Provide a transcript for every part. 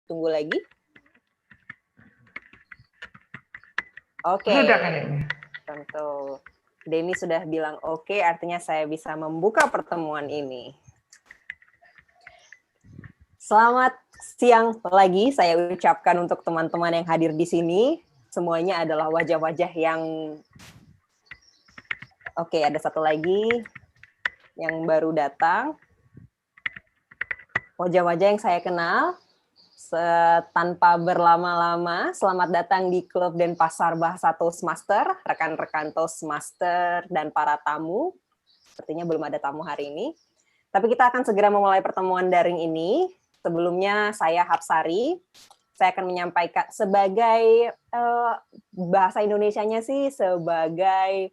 Tunggu lagi. Oke. Sudah kayaknya. Tentu. Denny sudah bilang oke, artinya saya bisa membuka pertemuan ini. Selamat siang lagi saya ucapkan untuk teman-teman yang hadir di sini. Semuanya adalah wajah-wajah yang... Oke, ada satu lagi yang baru datang. Wajah-wajah yang saya kenal. Tanpa berlama-lama, selamat datang di Klub Denpasar Bahasa Toastmaster, rekan-rekan Toastmaster dan para tamu. Sepertinya belum ada tamu hari ini. Tapi kita akan segera memulai pertemuan daring ini. Sebelumnya saya Hapsari, saya akan menyampaikan sebagai bahasa Indonesianya sih sebagai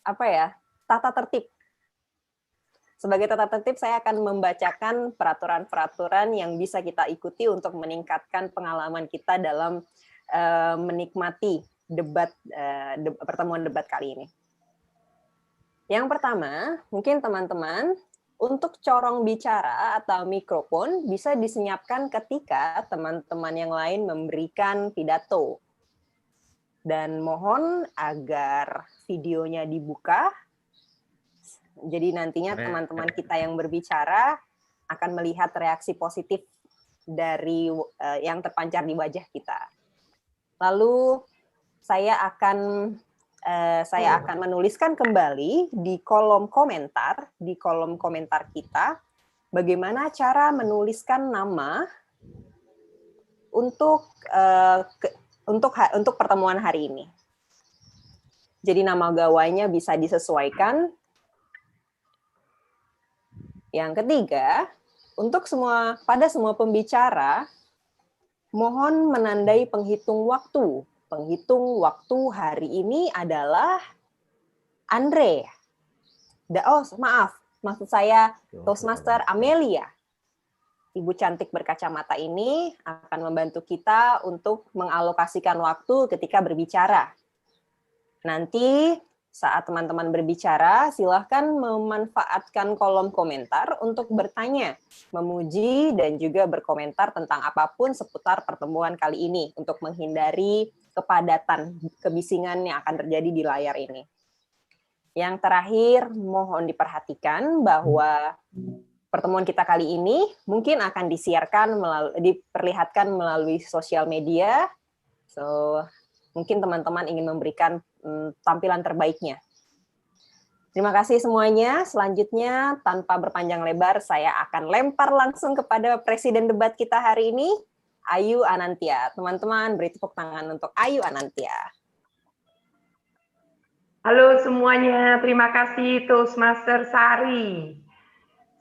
apa ya, tata tertib. Sebagai tata tertib, saya akan membacakan peraturan-peraturan yang bisa kita ikuti untuk meningkatkan pengalaman kita dalam menikmati pertemuan debat kali ini. Yang pertama, mungkin teman-teman, untuk corong bicara atau mikrofon bisa disenyapkan ketika teman-teman yang lain memberikan pidato. Dan mohon agar videonya dibuka. Jadi nantinya teman-teman kita yang berbicara akan melihat reaksi positif dari yang terpancar di wajah kita. Lalu saya akan menuliskan kembali di kolom komentar kita bagaimana cara menuliskan nama untuk pertemuan hari ini. Jadi nama gawainya bisa disesuaikan. Yang ketiga, pada semua pembicara, mohon menandai penghitung waktu. Penghitung waktu hari ini adalah Andre. Maksud saya Toastmaster Amelia. Ibu cantik berkacamata ini akan membantu kita untuk mengalokasikan waktu ketika berbicara. Nanti saat teman-teman berbicara, silahkan memanfaatkan kolom komentar untuk bertanya, memuji, dan juga berkomentar tentang apapun seputar pertemuan kali ini untuk menghindari kepadatan, kebisingan yang akan terjadi di layar ini. Yang terakhir, mohon diperhatikan bahwa pertemuan kita kali ini mungkin akan diperlihatkan melalui sosial media. So, mungkin teman-teman ingin memberikan tampilan terbaiknya. Terima kasih semuanya. Selanjutnya, tanpa berpanjang lebar, saya akan lempar langsung kepada Presiden debat kita hari ini, Ayu Anantia. Teman-teman, beri tepuk tangan untuk Ayu Anantia. Halo semuanya, terima kasih Toastmaster Sari.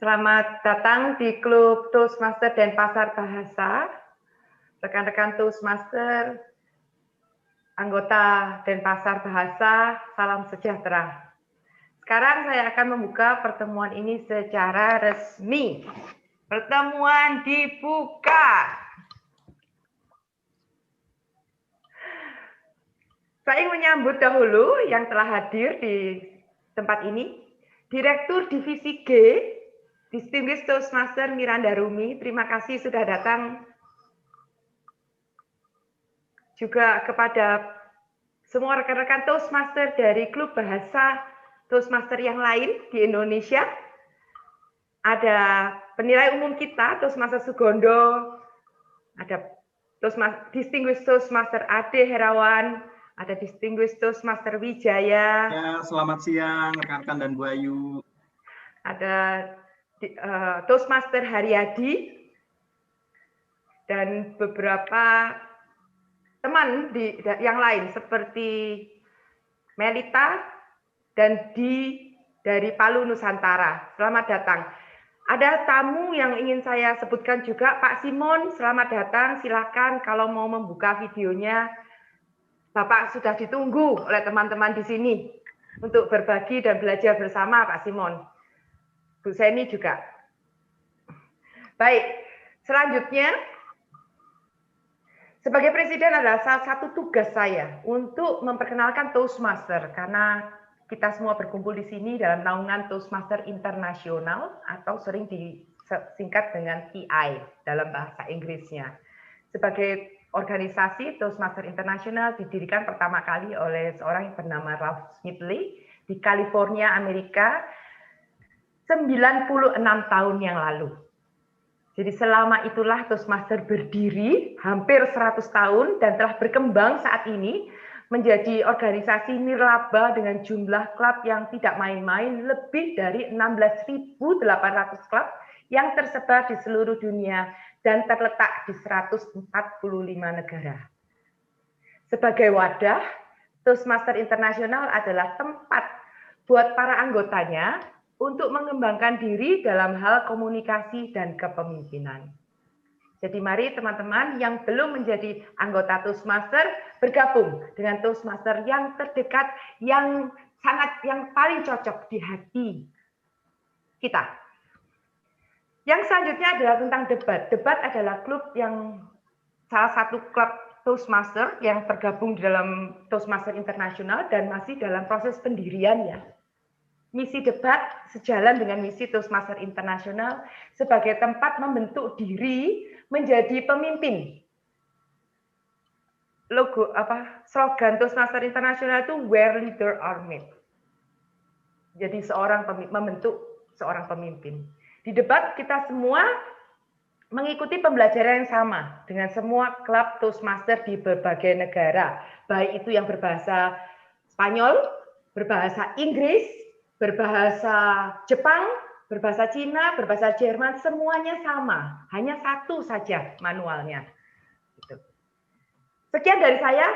Selamat datang di Klub Toastmaster Denpasar Bahasa. Rekan-rekan Toastmaster, anggota Denpasar Bahasa, salam sejahtera. Sekarang saya akan membuka pertemuan ini secara resmi. Pertemuan dibuka. Saya ingin menyambut dahulu yang telah hadir di tempat ini. Direktur Divisi G, Distinguished Toastmaster Miranda Rumi, terima kasih sudah datang. Juga kepada semua rekan-rekan Toastmaster dari klub bahasa Toastmaster yang lain di Indonesia. Ada penilai umum kita, Toastmaster Sugondo, ada Distinguished Toastmaster Ade Herawan, ada Distinguished Toastmaster Wijaya. Ya, selamat siang rekan-rekan dan Bu Ayu. Ada Toastmaster Haryadi dan beberapa teman yang lain seperti Melita dan dari Palu Nusantara. Selamat datang. Ada tamu yang ingin saya sebutkan juga, Pak Simon, selamat datang. Silakan kalau mau membuka videonya. Bapak sudah ditunggu oleh teman-teman di sini untuk berbagi dan belajar bersama, Pak Simon. Bu Seni juga. Baik, selanjutnya, sebagai presiden adalah salah satu tugas saya untuk memperkenalkan Toastmaster, karena kita semua berkumpul di sini dalam naungan Toastmaster Internasional atau sering disingkat dengan TI dalam bahasa Inggrisnya. sebagai organisasi Toastmaster International didirikan pertama kali oleh seorang yang bernama Ralph Smithley di California, Amerika 96 tahun yang lalu. Jadi selama itulah Toastmaster berdiri hampir 100 tahun dan telah berkembang saat ini menjadi organisasi nirlaba dengan jumlah klub yang tidak main-main, lebih dari 16.800 klub yang tersebar di seluruh dunia dan terletak di 145 negara. Sebagai wadah, Toastmaster International adalah tempat buat para anggotanya untuk mengembangkan diri dalam hal komunikasi dan kepemimpinan. Jadi mari teman-teman yang belum menjadi anggota Toastmaster bergabung dengan Toastmaster yang terdekat, yang paling cocok di hati kita. Yang selanjutnya adalah tentang debat. Debat adalah klub yang salah satu klub Toastmaster yang tergabung di dalam Toastmaster International dan masih dalam proses pendirian ya. Misi debat sejalan dengan misi Toastmaster International sebagai tempat membentuk diri menjadi pemimpin. Slogan Toastmaster International itu where leader are made. Jadi membentuk seorang pemimpin. Di debat kita semua mengikuti pembelajaran yang sama dengan semua klub Toastmaster di berbagai negara, baik itu yang berbahasa Spanyol, berbahasa Inggris, berbahasa Jepang, berbahasa Cina, berbahasa Jerman, semuanya sama. Hanya satu saja manualnya. Gitu. Sekian dari saya.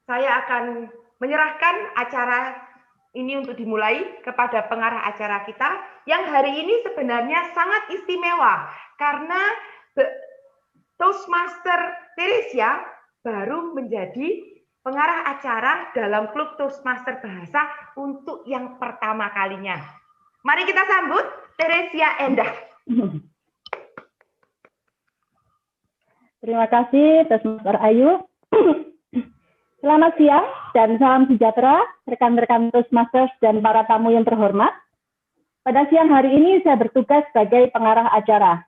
Saya akan menyerahkan acara ini untuk dimulai kepada pengarah acara kita, yang hari ini sebenarnya sangat istimewa, karena Toastmaster Theresia baru menjadi pengarah acara dalam klub Toastmaster Bahasa untuk yang pertama kalinya. Mari kita sambut Theresia Endah. Terima kasih Toastmaster Ayu. Selamat siang dan salam sejahtera rekan-rekan Toastmasters dan para tamu yang terhormat. Pada siang hari ini saya bertugas sebagai pengarah acara.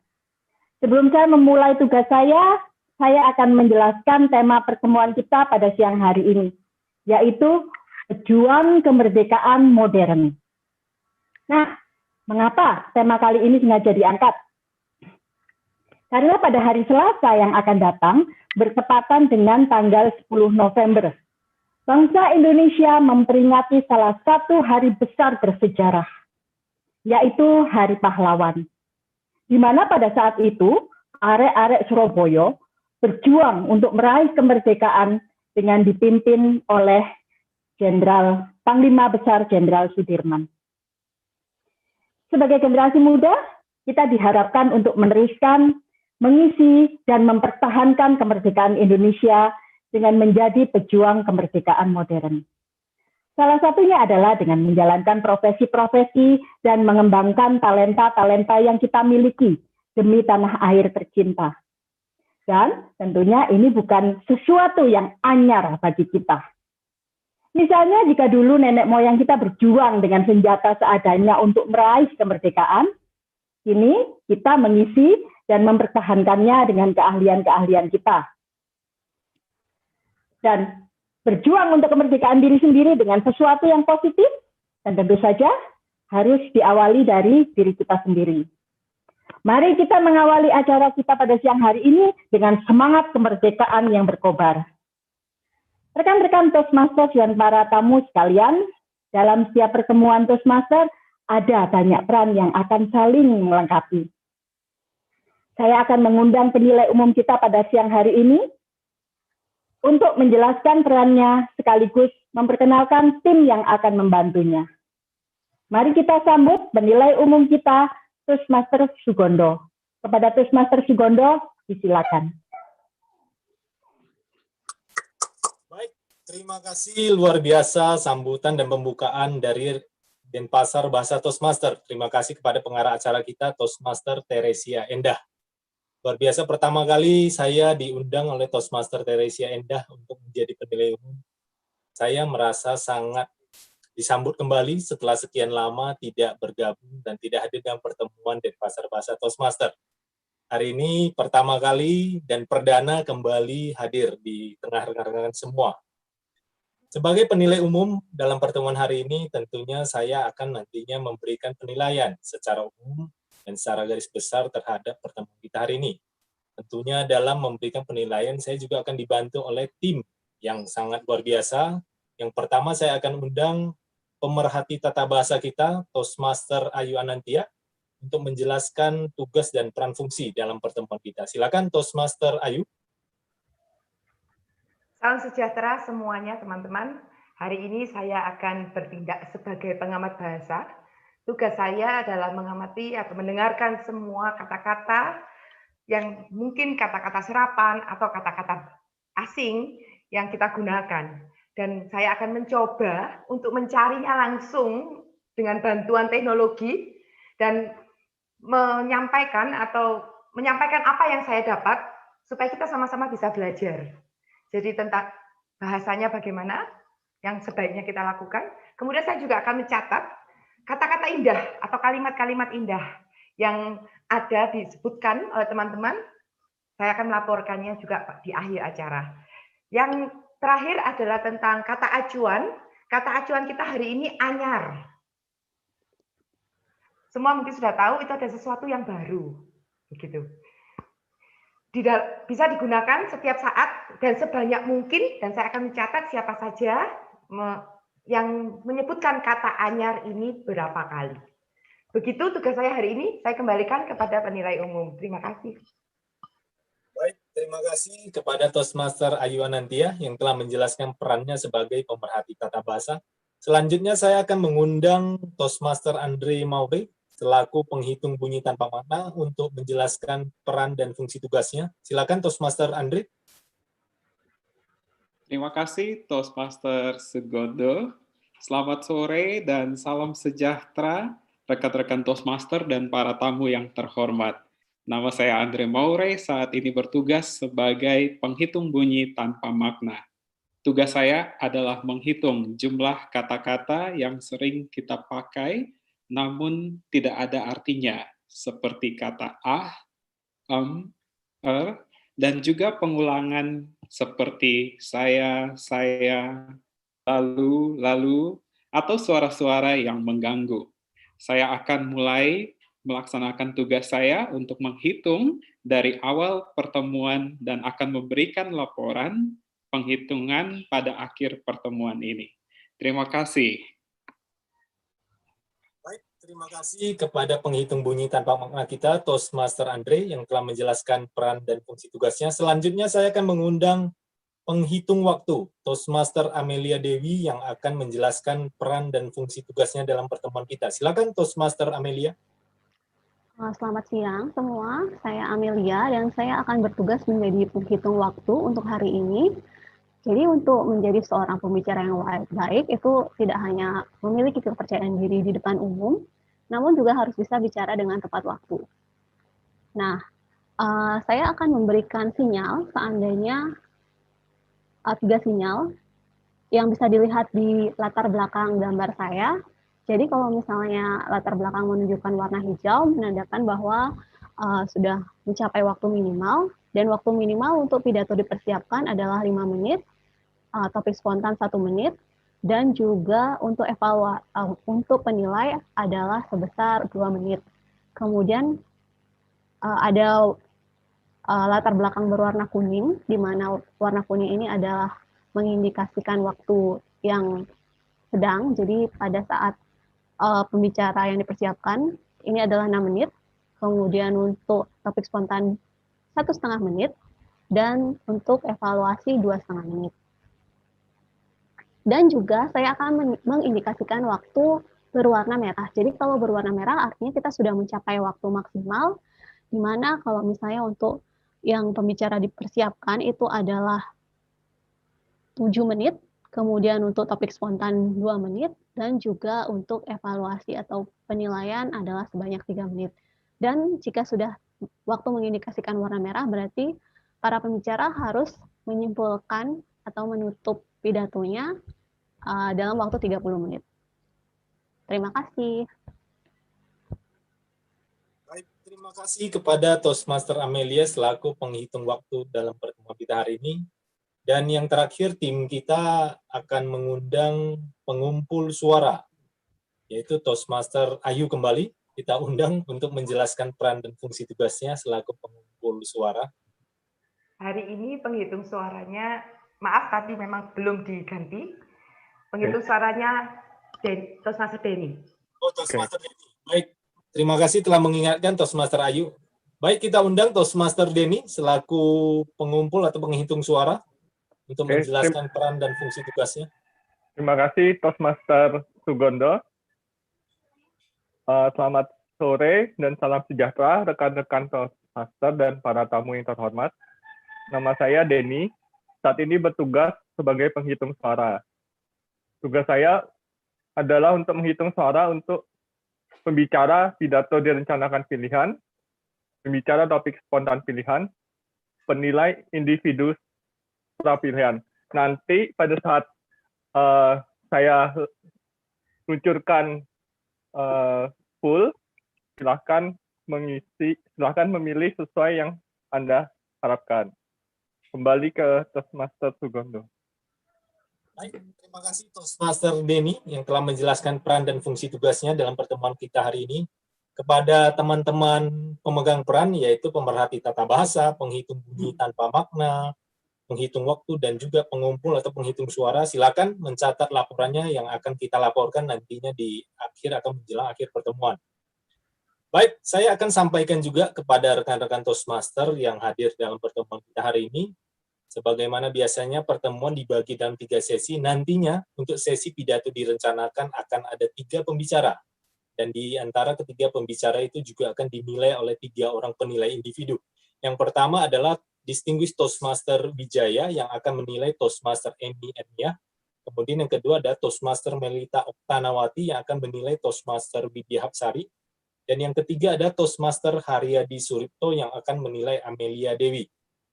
Sebelum saya memulai tugas saya akan menjelaskan tema pertemuan kita pada siang hari ini, yaitu pejuang kemerdekaan modern. Nah, mengapa tema kali ini sengaja diangkat? Karena pada hari Selasa yang akan datang, bertepatan dengan tanggal 10 November, bangsa Indonesia memperingati salah satu hari besar bersejarah, yaitu Hari Pahlawan. Di mana pada saat itu, arek-arek Surabaya berjuang untuk meraih kemerdekaan dengan dipimpin oleh Panglima Besar Jenderal Sudirman. Sebagai generasi muda, kita diharapkan untuk meneruskan, mengisi, dan mempertahankan kemerdekaan Indonesia dengan menjadi pejuang kemerdekaan modern. Salah satunya adalah dengan menjalankan profesi-profesi dan mengembangkan talenta-talenta yang kita miliki demi tanah air tercinta. Dan tentunya ini bukan sesuatu yang anyar bagi kita. Misalnya jika dulu nenek moyang kita berjuang dengan senjata seadanya untuk meraih kemerdekaan, kini kita mengisi dan mempertahankannya dengan keahlian-keahlian kita. Dan berjuang untuk kemerdekaan diri sendiri dengan sesuatu yang positif, dan tentu saja harus diawali dari diri kita sendiri. Mari kita mengawali acara kita pada siang hari ini dengan semangat kemerdekaan yang berkobar. Rekan-rekan Toastmasters dan para tamu sekalian, dalam setiap pertemuan Toastmaster ada banyak peran yang akan saling melengkapi. Saya akan mengundang penilai umum kita pada siang hari ini untuk menjelaskan perannya sekaligus memperkenalkan tim yang akan membantunya. Mari kita sambut penilai umum kita, Toastmaster Sugondo. Kepada Toastmaster Sugondo, disilakan. Baik, terima kasih luar biasa sambutan dan pembukaan dari Denpasar Bahasa Toastmaster. Terima kasih kepada pengarah acara kita, Toastmaster Theresia Endah. Luar biasa, pertama kali saya diundang oleh Toastmaster Theresia Endah untuk menjadi penilai umum. Saya merasa sangat disambut kembali setelah sekian lama tidak bergabung dan tidak hadir dalam pertemuan Denpasar Bahasa Toastmaster. Hari ini pertama kali dan perdana kembali hadir di tengah rekan-rekan semua. Sebagai penilai umum dalam pertemuan hari ini, tentunya saya akan nantinya memberikan penilaian secara umum dan secara garis besar terhadap pertemuan kita hari ini. Tentunya dalam memberikan penilaian, saya juga akan dibantu oleh tim yang sangat luar biasa. Yang pertama saya akan undang pemerhati tata bahasa kita, Toastmaster Ayu Anantia, untuk menjelaskan tugas dan peran fungsi dalam pertemuan kita. Silakan Toastmaster Ayu. Salam sejahtera semuanya teman-teman. Hari ini saya akan bertindak sebagai pengamat bahasa. Tugas saya adalah mengamati atau mendengarkan semua kata-kata yang mungkin kata-kata serapan atau kata-kata asing yang kita gunakan. Dan saya akan mencoba untuk mencarinya langsung dengan bantuan teknologi dan menyampaikan apa yang saya dapat supaya kita sama-sama bisa belajar. Jadi tentang bahasanya bagaimana yang sebaiknya kita lakukan. Kemudian saya juga akan mencatat kata-kata indah atau kalimat-kalimat indah yang ada disebutkan oleh teman-teman. Saya akan melaporkannya juga di akhir acara. Yang terakhir adalah tentang kata acuan. Kata acuan kita hari ini anyar. Semua mungkin sudah tahu itu ada sesuatu yang baru. Begitu. Bisa digunakan setiap saat dan sebanyak mungkin, dan saya akan mencatat siapa saja yang menyebutkan kata anyar ini berapa kali. Begitu tugas saya hari ini, saya kembalikan kepada penilai umum. Terima kasih. Baik, terima kasih kepada Toastmaster Ayu Anantia yang telah menjelaskan perannya sebagai pemerhati tata bahasa. Selanjutnya saya akan mengundang Toastmaster Andre Maure selaku penghitung bunyi tanpa makna untuk menjelaskan peran dan fungsi tugasnya. Silakan Toastmaster Andre. Terima kasih Toastmaster Sugondo. Selamat sore dan salam sejahtera rekan-rekan Toastmaster dan para tamu yang terhormat. Nama saya Andre Maure, saat ini bertugas sebagai penghitung bunyi tanpa makna. Tugas saya adalah menghitung jumlah kata-kata yang sering kita pakai namun tidak ada artinya, seperti kata dan juga pengulangan seperti saya, lalu, atau suara-suara yang mengganggu. Saya akan mulai melaksanakan tugas saya untuk menghitung dari awal pertemuan dan akan memberikan laporan penghitungan pada akhir pertemuan ini. Terima kasih. Baik, terima kasih kepada penghitung bunyi tanpa makna kita, Toastmaster Andre, yang telah menjelaskan peran dan fungsi tugasnya. Selanjutnya saya akan mengundang penghitung waktu, Toastmaster Amelia Dewi, yang akan menjelaskan peran dan fungsi tugasnya dalam pertemuan kita. Silakan Toastmaster Amelia. Selamat siang semua, saya Amelia dan saya akan bertugas menjadi penghitung waktu untuk hari ini. Jadi untuk menjadi seorang pembicara yang baik itu tidak hanya memiliki kepercayaan diri di depan umum, namun juga harus bisa bicara dengan tepat waktu. Nah, saya akan memberikan sinyal seandainya 3 sinyal yang bisa dilihat di latar belakang gambar saya. Jadi kalau misalnya latar belakang menunjukkan warna hijau, menandakan bahwa sudah mencapai waktu minimal, dan waktu minimal untuk pidato dipersiapkan adalah 5 menit, topik spontan 1 menit, dan juga untuk untuk penilai adalah sebesar 2 menit. Kemudian ada latar belakang berwarna kuning, di mana warna kuning ini adalah mengindikasikan waktu yang sedang. Jadi pada saat pembicara yang dipersiapkan, ini adalah 6 menit. Kemudian untuk topik spontan 1,5 menit, dan untuk evaluasi 2,5 menit. Dan juga saya akan mengindikasikan waktu berwarna merah. Jadi kalau berwarna merah artinya kita sudah mencapai waktu maksimal, di mana kalau misalnya untuk yang pembicara dipersiapkan itu adalah 7 menit, kemudian untuk topik spontan 2 menit, dan juga untuk evaluasi atau penilaian adalah sebanyak 3 menit. Dan jika sudah waktu mengindikasikan warna merah, berarti para pembicara harus menyimpulkan atau menutup pidatonya dalam waktu 30 menit. Terima kasih. Baik, terima Terima kasih kepada Toastmaster Amelia selaku penghitung waktu dalam pertemuan kita hari ini. Dan yang terakhir, tim kita akan mengundang pengumpul suara, yaitu Toastmaster Ayu kembali. Kita undang untuk menjelaskan peran dan fungsi tugasnya selaku pengumpul suara. Hari ini penghitung suaranya, maaf tadi memang belum diganti. Penghitung suaranya Toastmaster Denny. Oh, Toastmaster Denny. Baik, terima kasih telah mengingatkan Toastmaster Ayu. Baik, kita undang Toastmaster Denny selaku pengumpul atau penghitung suara untuk menjelaskan peran dan fungsi tugasnya. Terima kasih Toastmaster Sugondo. Selamat sore dan salam sejahtera rekan-rekan Toastmaster dan para tamu yang terhormat. Nama saya Denny, saat ini bertugas sebagai penghitung suara. Tugas saya adalah untuk menghitung suara untuk pembicara pidato direncanakan pilihan, pembicara topik spontan pilihan, penilai individu suara pilihan. Nanti pada saat saya luncurkan full, silahkan memilih sesuai yang Anda harapkan. Kembali ke Toastmaster Sugondo. Baik, terima kasih Toastmaster Denny yang telah menjelaskan peran dan fungsi tugasnya dalam pertemuan kita hari ini. Kepada teman-teman pemegang peran, yaitu pemerhati tata bahasa, penghitung bunyi tanpa makna, penghitung waktu, dan juga pengumpul atau penghitung suara, silakan mencatat laporannya yang akan kita laporkan nantinya di akhir atau menjelang akhir pertemuan. Baik, saya akan sampaikan juga kepada rekan-rekan Toastmaster yang hadir dalam pertemuan kita hari ini. Sebagaimana biasanya pertemuan dibagi dalam 3 sesi, nantinya untuk sesi pidato direncanakan akan ada 3 pembicara. Dan di antara ketiga pembicara itu juga akan dinilai oleh 3 orang penilai individu. Yang pertama adalah Distinguished Toastmaster Wijaya yang akan menilai Toastmaster Emi Ernia. Kemudian yang kedua ada Toastmaster Melita Oktanawati yang akan menilai Toastmaster Widya Hapsari. Dan yang ketiga ada Toastmaster Haryadi Suripto yang akan menilai Amelia Dewi.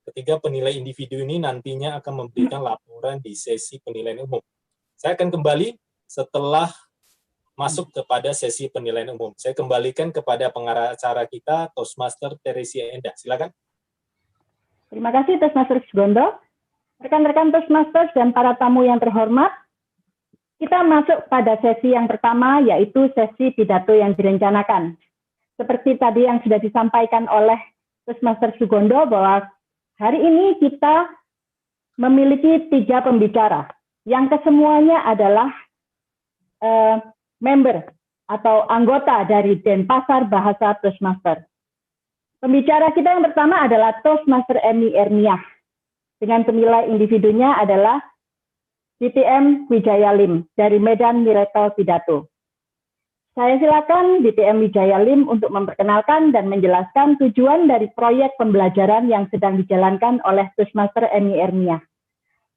Ketiga penilai individu ini nantinya akan memberikan laporan di sesi penilaian umum. Saya akan kembali setelah masuk kepada sesi penilaian umum. Saya kembalikan kepada pengarah acara kita, Toastmaster Teresia Endah. Silakan. Terima kasih Toastmaster Sugondo. Rekan-rekan Toastmasters dan para tamu yang terhormat, kita masuk pada sesi yang pertama, yaitu sesi pidato yang direncanakan. Seperti tadi yang sudah disampaikan oleh Toastmaster Sugondo, bahwa hari ini kita memiliki 3 pembicara, yang kesemuanya adalah member atau anggota dari Denpasar Bahasa Toastmaster. Pembicara kita yang pertama adalah Toastmaster Emi Ernia, dengan penilai individunya adalah DTM Wijaya Lim dari Medan Miracle Pidato. Saya silakan DTM Wijaya Lim untuk memperkenalkan dan menjelaskan tujuan dari proyek pembelajaran yang sedang dijalankan oleh Toastmaster Emi Ernia.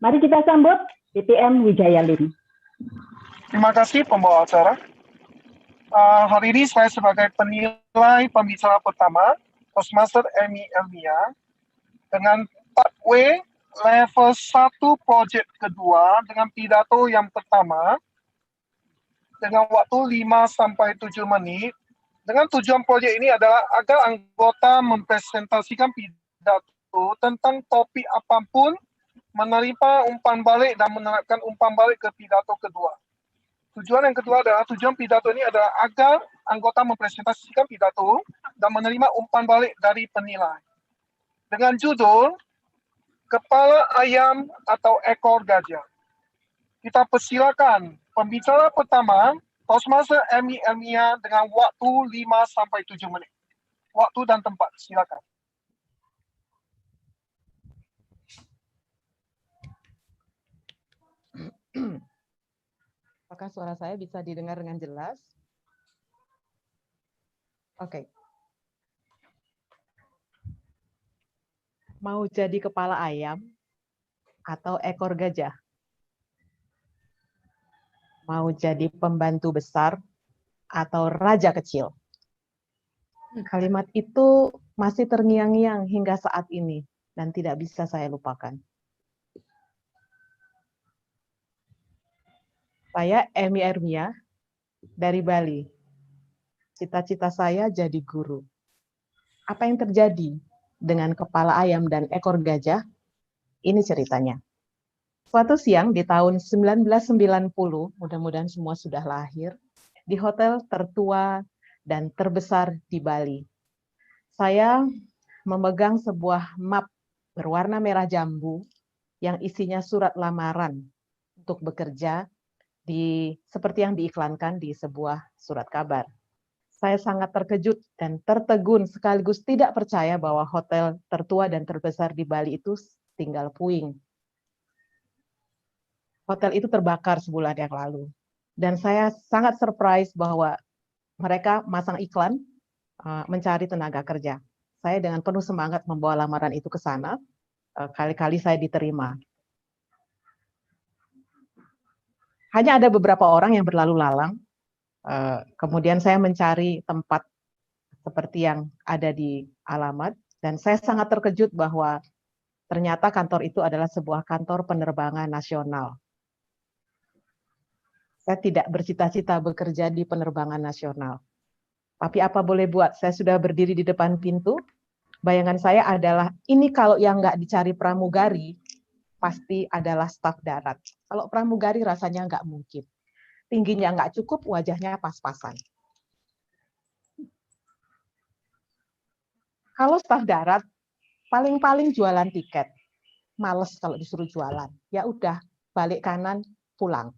Mari kita sambut DTM Wijaya Lim. Terima kasih pembawa acara. Hari ini saya sebagai penilai pembicara pertama, Toastmaster Emi Ernia, dengan pathway level 1 project kedua dengan pidato yang pertama, dengan waktu 5-7 menit. Dengan tujuan proyek ini adalah agar anggota mempresentasikan pidato tentang topik apapun, menerima umpan balik dan menerapkan umpan balik ke pidato kedua. Tujuan yang kedua adalah, tujuan pidato ini adalah agar anggota mempresentasikan pidato dan menerima umpan balik dari penilai. Dengan judul, Kepala Ayam atau Ekor Gajah. Kita persilakan pembicara pertama, Toastmaster Emi Ernia dengan waktu 5-7 menit. Waktu dan tempat, silakan. Apakah suara saya bisa didengar dengan jelas? Oke. Mau jadi kepala ayam atau ekor gajah? Mau jadi pembantu besar atau raja kecil? Kalimat itu masih terngiang-ngiang hingga saat ini dan tidak bisa saya lupakan. Saya Emi Ernia dari Bali. Cita-cita saya jadi guru. Apa yang terjadi dengan kepala ayam dan ekor gajah? Ini ceritanya. Suatu siang di tahun 1990, mudah-mudahan semua sudah lahir, di hotel tertua dan terbesar di Bali. Saya memegang sebuah map berwarna merah jambu yang isinya surat lamaran untuk bekerja seperti yang diiklankan di sebuah surat kabar. Saya sangat terkejut dan tertegun sekaligus tidak percaya bahwa hotel tertua dan terbesar di Bali itu tinggal puing. Hotel itu terbakar sebulan yang lalu. Dan saya sangat surprise bahwa mereka masang iklan mencari tenaga kerja. Saya dengan penuh semangat membawa lamaran itu ke sana. Kali-kali saya diterima. Hanya ada beberapa orang yang berlalu lalang. Kemudian saya mencari tempat seperti yang ada di alamat, dan saya sangat terkejut bahwa ternyata kantor itu adalah sebuah kantor penerbangan nasional. Saya tidak bercita-cita bekerja di penerbangan nasional. Tapi apa boleh buat, saya sudah berdiri di depan pintu, bayangan saya adalah ini kalau yang nggak dicari pramugari, pasti adalah staf darat. Kalau pramugari rasanya nggak mungkin. Tingginya nggak cukup, wajahnya pas-pasan. Kalau staf darat, paling-paling jualan tiket. Males kalau disuruh jualan. Ya udah, balik kanan, pulang.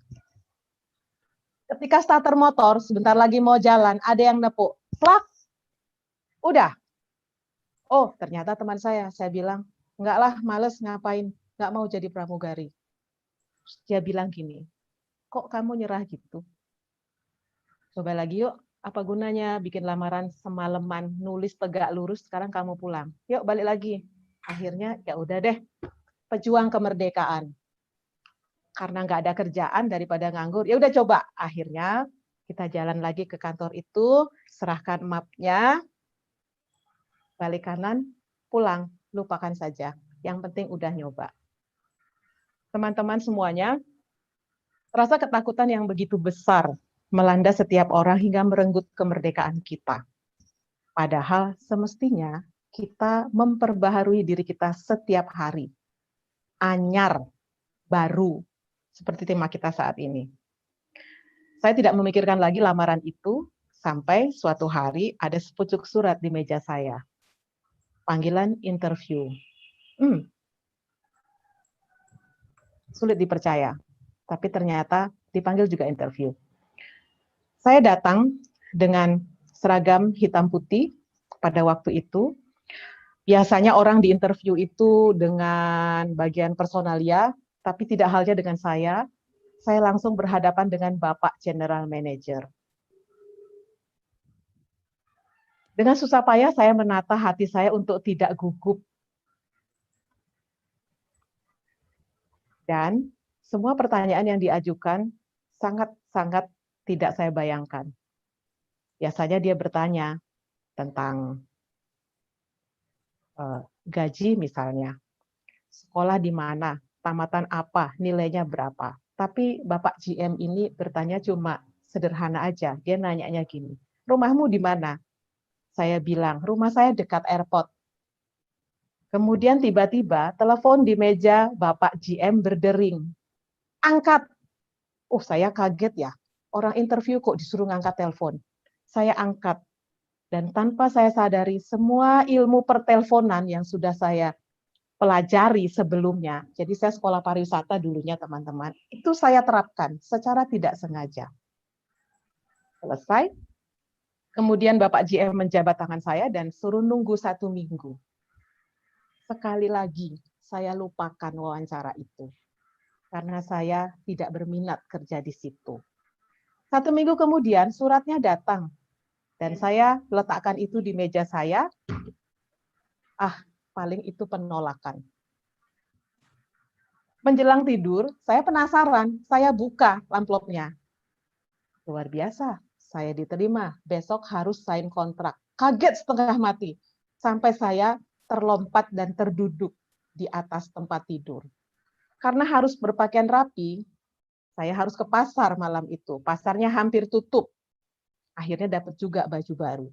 Ketika starter motor, sebentar lagi mau jalan, ada yang nepuk. Plak! Udah. Oh, ternyata teman saya bilang, enggak lah, males ngapain, nggak mau jadi pramugari. Dia bilang gini, kok kamu nyerah gitu? Coba lagi yuk, apa gunanya bikin lamaran semalaman, nulis tegak lurus, sekarang kamu pulang. Yuk balik lagi. Akhirnya ya udah deh, pejuang kemerdekaan. Karena nggak ada kerjaan daripada nganggur, ya udah coba. Akhirnya kita jalan lagi ke kantor itu, serahkan mapnya, balik kanan, pulang, lupakan saja. Yang penting udah nyoba. Teman-teman semuanya, rasa ketakutan yang begitu besar melanda setiap orang hingga merenggut kemerdekaan kita. Padahal semestinya kita memperbaharui diri kita setiap hari. Anyar, baru, seperti tema kita saat ini. Saya tidak memikirkan lagi lamaran itu sampai suatu hari ada sepucuk surat di meja saya. Panggilan interview. Sulit dipercaya, tapi ternyata dipanggil juga interview. Saya datang dengan seragam hitam putih pada waktu itu. Biasanya orang di interview itu dengan bagian personalia, tapi tidak halnya dengan saya. Saya langsung berhadapan dengan Bapak General Manager. Dengan susah payah saya menata hati saya untuk tidak gugup. Dan semua pertanyaan yang diajukan sangat-sangat tidak saya bayangkan. Biasanya dia bertanya tentang gaji misalnya, sekolah di mana, tamatan apa, nilainya berapa. Tapi Bapak GM ini bertanya cuma sederhana aja. Dia nanyanya gini, rumahmu di mana? Saya bilang, rumah saya dekat airport. Kemudian tiba-tiba telepon di meja Bapak GM berdering. Angkat. Oh, saya kaget ya. Orang interview kok disuruh ngangkat telepon. Saya angkat. Dan tanpa saya sadari, semua ilmu perteleponan yang sudah saya pelajari sebelumnya, jadi saya sekolah pariwisata dulunya teman-teman, itu saya terapkan secara tidak sengaja. Selesai. Kemudian Bapak GM menjabat tangan saya dan suruh nunggu 1 minggu. Sekali lagi, saya lupakan wawancara itu. Karena saya tidak berminat kerja di situ. 1 minggu kemudian, suratnya datang. Dan saya letakkan itu di meja saya. Paling itu penolakan. Menjelang tidur, saya penasaran. Saya buka amplopnya. Luar biasa, saya diterima. Besok harus sign kontrak. Kaget setengah mati. Sampai saya terlompat dan terduduk di atas tempat tidur. Karena harus berpakaian rapi, saya harus ke pasar malam itu. Pasarnya hampir tutup. Akhirnya dapat juga baju baru.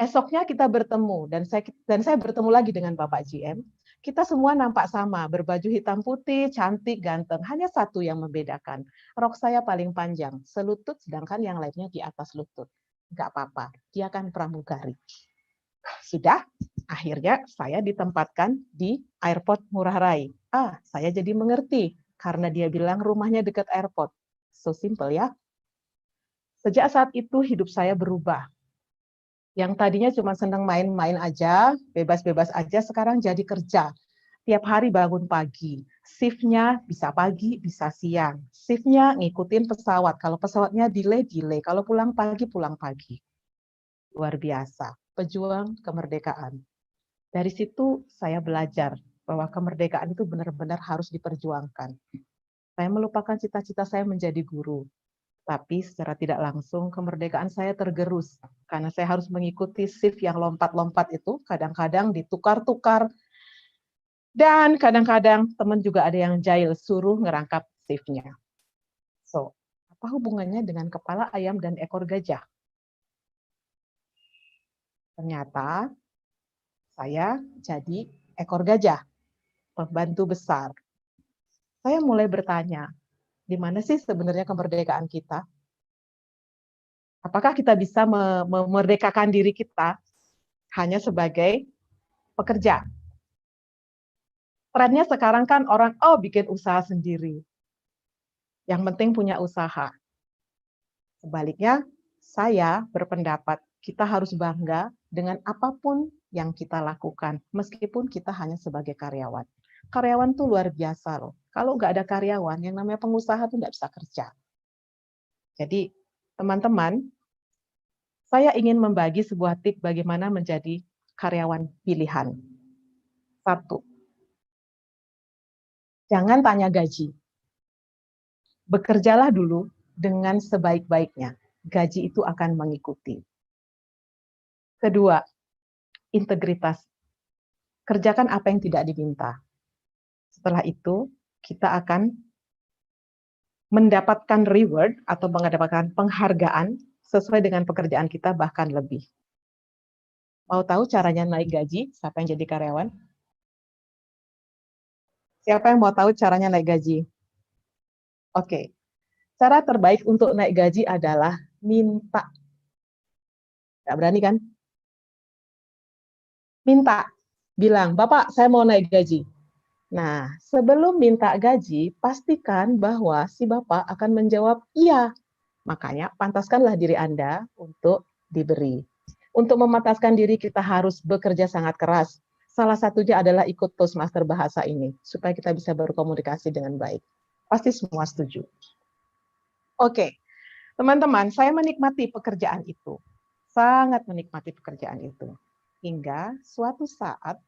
Esoknya kita bertemu dan saya bertemu lagi dengan Bapak GM. Kita semua nampak sama, berbaju hitam putih, cantik, ganteng. Hanya satu yang membedakan. Rok saya paling panjang, selutut, sedangkan yang lainnya di atas lutut. Nggak apa-apa, dia kan pramugari. Sudah, akhirnya saya ditempatkan di airport Ngurah Rai. Saya jadi mengerti, karena dia bilang rumahnya dekat airport. So simple ya. Sejak saat itu hidup saya berubah. Yang tadinya cuma senang main-main aja, bebas-bebas aja, sekarang jadi kerja. Tiap hari bangun pagi. Shift-nya bisa pagi, bisa siang. Shift-nya ngikutin pesawat. Kalau pesawatnya delay. Kalau pulang pagi. Luar biasa. Pejuang kemerdekaan. Dari situ saya belajar bahwa kemerdekaan itu benar-benar harus diperjuangkan. Saya melupakan cita-cita saya menjadi guru. Tapi secara tidak langsung kemerdekaan saya tergerus karena saya harus mengikuti shift yang lompat-lompat itu, kadang-kadang ditukar-tukar, dan kadang-kadang teman juga ada yang jahil, suruh ngerangkap shift-nya. So, apa hubungannya dengan kepala ayam dan ekor gajah? Ternyata saya jadi ekor gajah, pembantu besar. Saya mulai bertanya, di mana sih sebenarnya kemerdekaan kita? Apakah kita bisa memerdekakan diri kita hanya sebagai pekerja? Trennya sekarang kan orang, bikin usaha sendiri. Yang penting punya usaha. Sebaliknya, saya berpendapat kita harus bangga dengan apapun yang kita lakukan, meskipun kita hanya sebagai karyawan. Karyawan tuh luar biasa loh. Kalau nggak ada karyawan, yang namanya pengusaha tuh nggak bisa kerja. Jadi, teman-teman, saya ingin membagi sebuah tip bagaimana menjadi karyawan pilihan. 1. Jangan tanya gaji. Bekerjalah dulu dengan sebaik-baiknya. Gaji itu akan mengikuti. 2. Integritas. Kerjakan apa yang tidak diminta. Setelah itu, kita akan mendapatkan reward atau mendapatkan penghargaan sesuai dengan pekerjaan kita, bahkan lebih. Mau tahu caranya naik gaji? Siapa yang jadi karyawan? Siapa yang mau tahu caranya naik gaji? Oke. Cara terbaik untuk naik gaji adalah minta. Nggak berani kan? Minta. Bilang, Bapak, saya mau naik gaji. Nah, sebelum minta gaji, pastikan bahwa si Bapak akan menjawab iya. Makanya, pantaskanlah diri Anda untuk diberi. Untuk memantaskan diri, kita harus bekerja sangat keras. Salah satunya adalah ikut Toastmaster bahasa ini, supaya kita bisa berkomunikasi dengan baik. Pasti semua setuju. Oke, teman-teman, saya menikmati pekerjaan itu. Sangat menikmati pekerjaan itu. Hingga suatu saat,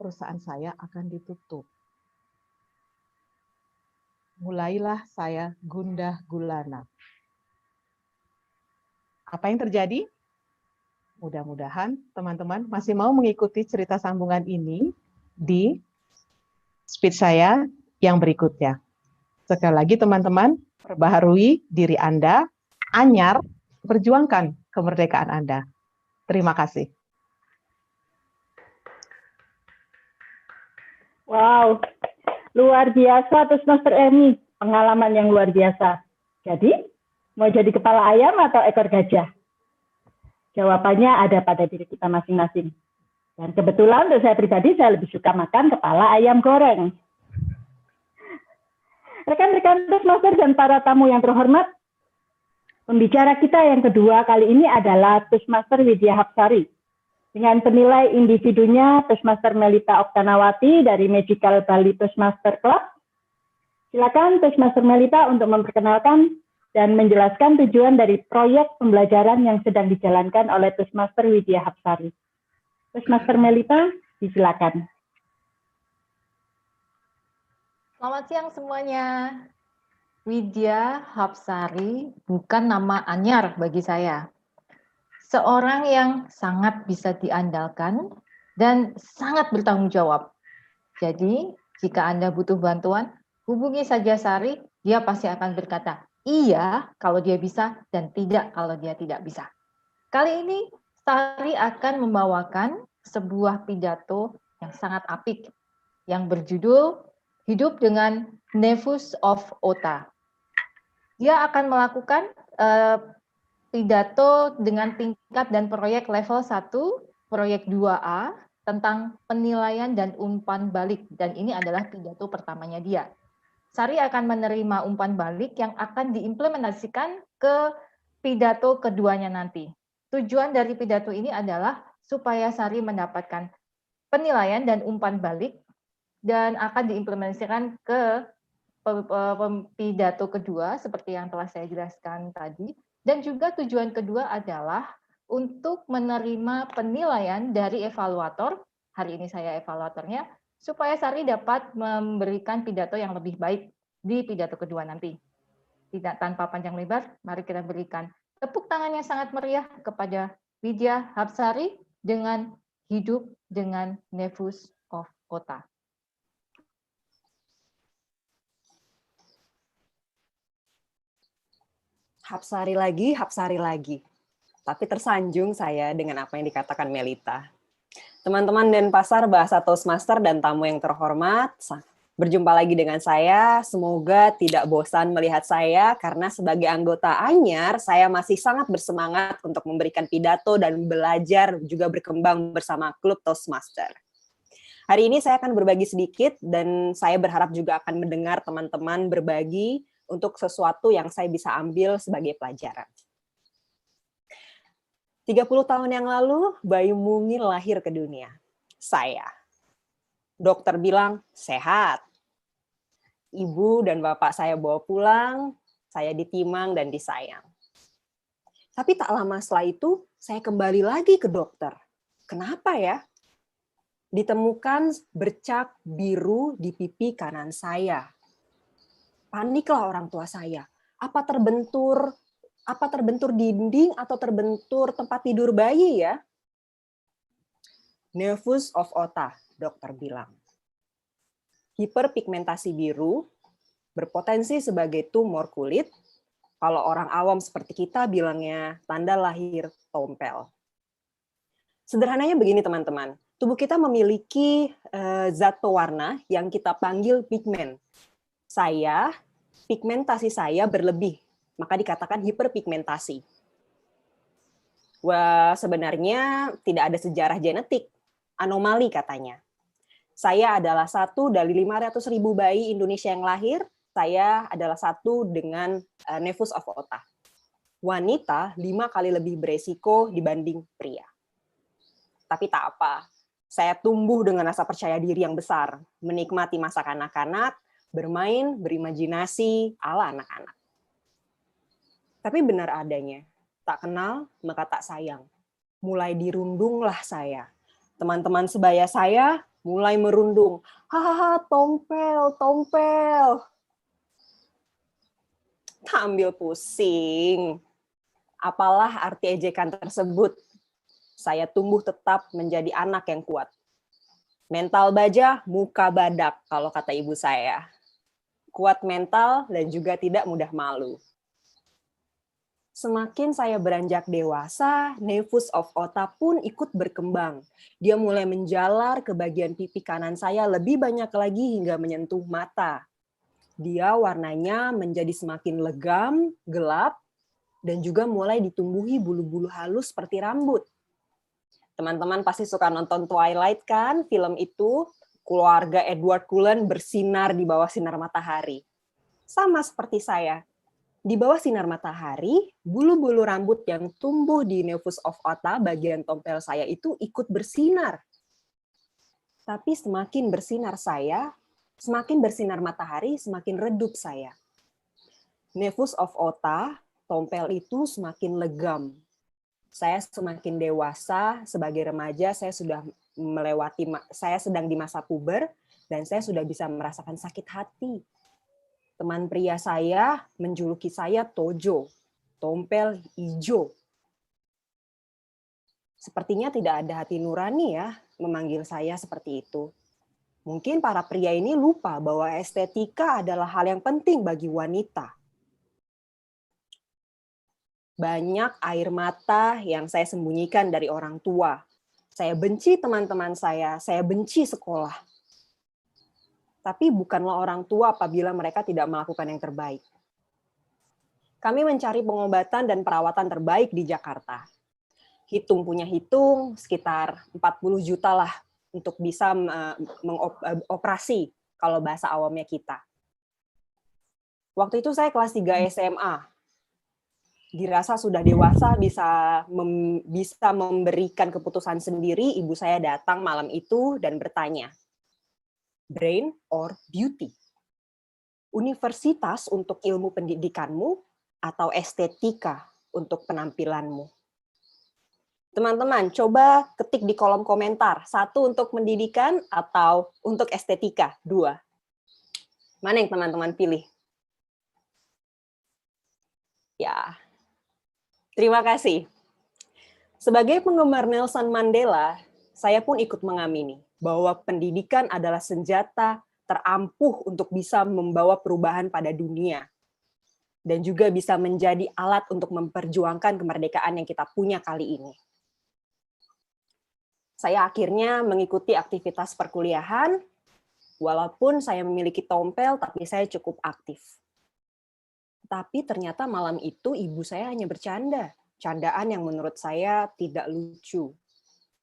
perusahaan saya akan ditutup. Mulailah saya gundah gulana. Apa yang terjadi? Mudah-mudahan teman-teman masih mau mengikuti cerita sambungan ini di speech saya yang berikutnya. Sekali lagi teman-teman, perbaharui diri Anda, anyar, perjuangkan kemerdekaan Anda. Terima kasih. Wow, luar biasa Toastmaster Emi, pengalaman yang luar biasa. Jadi, mau jadi kepala ayam atau ekor gajah? Jawabannya ada pada diri kita masing-masing. Dan kebetulan untuk saya pribadi, saya lebih suka makan kepala ayam goreng. Rekan-rekan Toastmaster dan para tamu yang terhormat, pembicara kita yang kedua kali ini adalah Toastmaster Widya Hapsari. Dengan penilai individunya Toastmaster Melita Oktanawati dari Magical Bali Toastmaster Club. Silakan Toastmaster Melita untuk memperkenalkan dan menjelaskan tujuan dari proyek pembelajaran yang sedang dijalankan oleh Toastmaster Widya Hapsari. Toastmaster Melita, disilakan. Selamat siang semuanya. Widya Hapsari bukan nama anyar bagi saya. Seorang yang sangat bisa diandalkan dan sangat bertanggung jawab. Jadi, jika Anda butuh bantuan, hubungi saja Sari, dia pasti akan berkata, iya kalau dia bisa dan tidak kalau dia tidak bisa. Kali ini Sari akan membawakan sebuah pidato yang sangat apik yang berjudul Hidup dengan Nevus of Ota. Dia akan melakukan pidato dengan tingkat dan proyek level 1, proyek 2A tentang penilaian dan umpan balik, dan ini adalah pidato pertamanya dia. Sari akan menerima umpan balik yang akan diimplementasikan ke pidato keduanya nanti. Tujuan dari pidato ini adalah supaya Sari mendapatkan penilaian dan umpan balik dan akan diimplementasikan ke pidato kedua seperti yang telah saya jelaskan tadi. Dan juga tujuan kedua adalah untuk menerima penilaian dari evaluator. Hari ini saya evaluatornya, supaya Sari dapat memberikan pidato yang lebih baik di pidato kedua nanti. Tidak tanpa panjang lebar, mari kita berikan tepuk tangan yang sangat meriah kepada Widya Hapsari dengan Hidup dengan Nevus of Ota. Hapsari lagi. Tapi tersanjung saya dengan apa yang dikatakan Melita. Teman-teman Denpasar Bahasa Toastmaster dan tamu yang terhormat, berjumpa lagi dengan saya. Semoga tidak bosan melihat saya, karena sebagai anggota Anyar, saya masih sangat bersemangat untuk memberikan pidato dan belajar juga berkembang bersama klub Toastmaster. Hari ini saya akan berbagi sedikit, dan saya berharap juga akan mendengar teman-teman berbagi untuk sesuatu yang saya bisa ambil sebagai pelajaran. 30 tahun yang lalu, bayi mungil lahir ke dunia. Saya. Dokter bilang, sehat. Ibu dan bapak saya bawa pulang, saya ditimang dan disayang. Tapi tak lama setelah itu, saya kembali lagi ke dokter. Kenapa ya? Ditemukan bercak biru di pipi kanan saya. Paniklah orang tua saya. Apa terbentur dinding atau terbentur tempat tidur bayi ya? Nevus of Ota, dokter bilang. Hiperpigmentasi biru, berpotensi sebagai tumor kulit. Kalau orang awam seperti kita bilangnya tanda lahir tompel. Sederhananya begini teman-teman, tubuh kita memiliki zat pewarna yang kita panggil pigmen. Pigmentasi saya berlebih, maka dikatakan hiperpigmentasi. Wah, sebenarnya tidak ada sejarah genetik, anomali katanya. Saya adalah satu dari 500.000 bayi Indonesia yang lahir, saya adalah satu dengan Nevus of Ota. Wanita 5 kali lebih beresiko dibanding pria. Tapi tak apa, saya tumbuh dengan rasa percaya diri yang besar, menikmati masa kanak-kanak, bermain, berimajinasi, ala anak-anak. Tapi benar adanya, tak kenal maka tak sayang. Mulai dirundunglah saya. Teman-teman sebaya saya mulai merundung. Hahaha, tompel, tompel. Tak ambil pusing. Apalah arti ejekan tersebut? Saya tumbuh tetap menjadi anak yang kuat. Mental baja, muka badak, kalau kata ibu saya. Kuat mental dan juga tidak mudah malu. Semakin saya beranjak dewasa, Nevus of Ota pun ikut berkembang. Dia mulai menjalar ke bagian pipi kanan saya lebih banyak lagi hingga menyentuh mata. Dia warnanya menjadi semakin legam, gelap, dan juga mulai ditumbuhi bulu-bulu halus seperti rambut. Teman-teman pasti suka nonton Twilight kan, film itu. Keluarga Edward Cullen bersinar di bawah sinar matahari. Sama seperti saya. Di bawah sinar matahari, bulu-bulu rambut yang tumbuh di Nevus of Ota bagian tompel saya itu ikut bersinar. Tapi semakin bersinar saya, semakin bersinar matahari, semakin redup saya. Nevus of Ota, tompel itu semakin legam. Saya semakin dewasa, sebagai remaja saya sedang di masa puber, dan saya sudah bisa merasakan sakit hati. Teman pria saya menjuluki saya Tojo, tompel hijau. Sepertinya tidak ada hati nurani ya memanggil saya seperti itu. Mungkin para pria ini lupa bahwa estetika adalah hal yang penting bagi wanita. Banyak air mata yang saya sembunyikan dari orang tua. Saya benci teman-teman saya benci sekolah. Tapi bukanlah orang tua apabila mereka tidak melakukan yang terbaik. Kami mencari pengobatan dan perawatan terbaik di Jakarta. Hitung punya hitung, sekitar 40 juta lah untuk bisa mengoperasi kalau bahasa awamnya kita. Waktu itu saya kelas 3 SMA. Dirasa sudah dewasa bisa memberikan keputusan sendiri, ibu saya datang malam itu dan bertanya, brain or beauty? Universitas untuk ilmu pendidikanmu atau estetika untuk penampilanmu? Teman-teman, coba ketik di kolom komentar, 1 untuk pendidikan atau untuk estetika, 2. Mana yang teman-teman pilih? Ya, terima kasih. Sebagai penggemar Nelson Mandela, saya pun ikut mengamini bahwa pendidikan adalah senjata terampuh untuk bisa membawa perubahan pada dunia dan juga bisa menjadi alat untuk memperjuangkan kemerdekaan yang kita punya kali ini. Saya akhirnya mengikuti aktivitas perkuliahan, walaupun saya memiliki tompel, tapi saya cukup aktif. Tapi ternyata malam itu ibu saya hanya bercanda. Candaan yang menurut saya tidak lucu.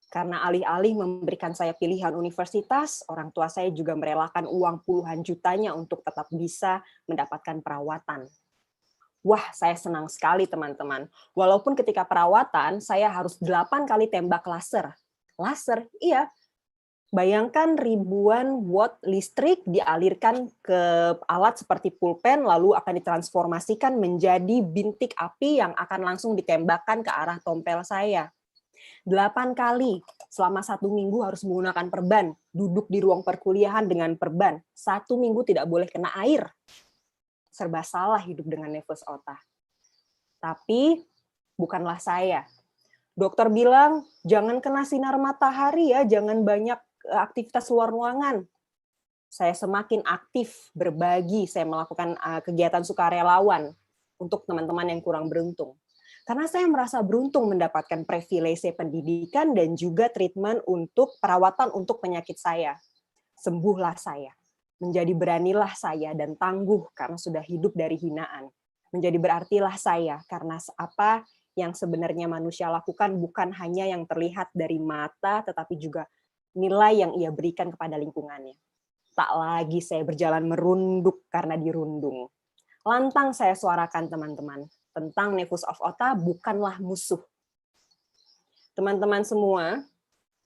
Karena alih-alih memberikan saya pilihan universitas, orang tua saya juga merelakan uang puluhan jutanya untuk tetap bisa mendapatkan perawatan. Wah, saya senang sekali teman-teman. Walaupun ketika perawatan, saya harus 8 kali tembak laser. Laser, iya. Bayangkan ribuan watt listrik dialirkan ke alat seperti pulpen, lalu akan ditransformasikan menjadi bintik api yang akan langsung ditembakkan ke arah tompel saya. 8 kali, selama 1 minggu harus menggunakan perban, duduk di ruang perkuliahan dengan perban, 1 minggu tidak boleh kena air. Serba salah hidup dengan nefus otak. Tapi bukanlah saya. Dokter bilang, jangan kena sinar matahari ya, jangan banyak aktivitas luar ruangan. Saya semakin aktif berbagi, saya melakukan kegiatan sukarelawan untuk teman-teman yang kurang beruntung. Karena saya merasa beruntung mendapatkan privilege pendidikan dan juga treatment untuk perawatan untuk penyakit saya. Sembuhlah saya. Menjadi beranilah saya dan tangguh karena sudah hidup dari hinaan. Menjadi berartilah saya karena apa yang sebenarnya manusia lakukan bukan hanya yang terlihat dari mata, tetapi juga nilai yang ia berikan kepada lingkungannya. Tak lagi saya berjalan merunduk karena dirundung. Lantang saya suarakan teman-teman, tentang Nevus of Ota bukanlah musuh. Teman-teman semua,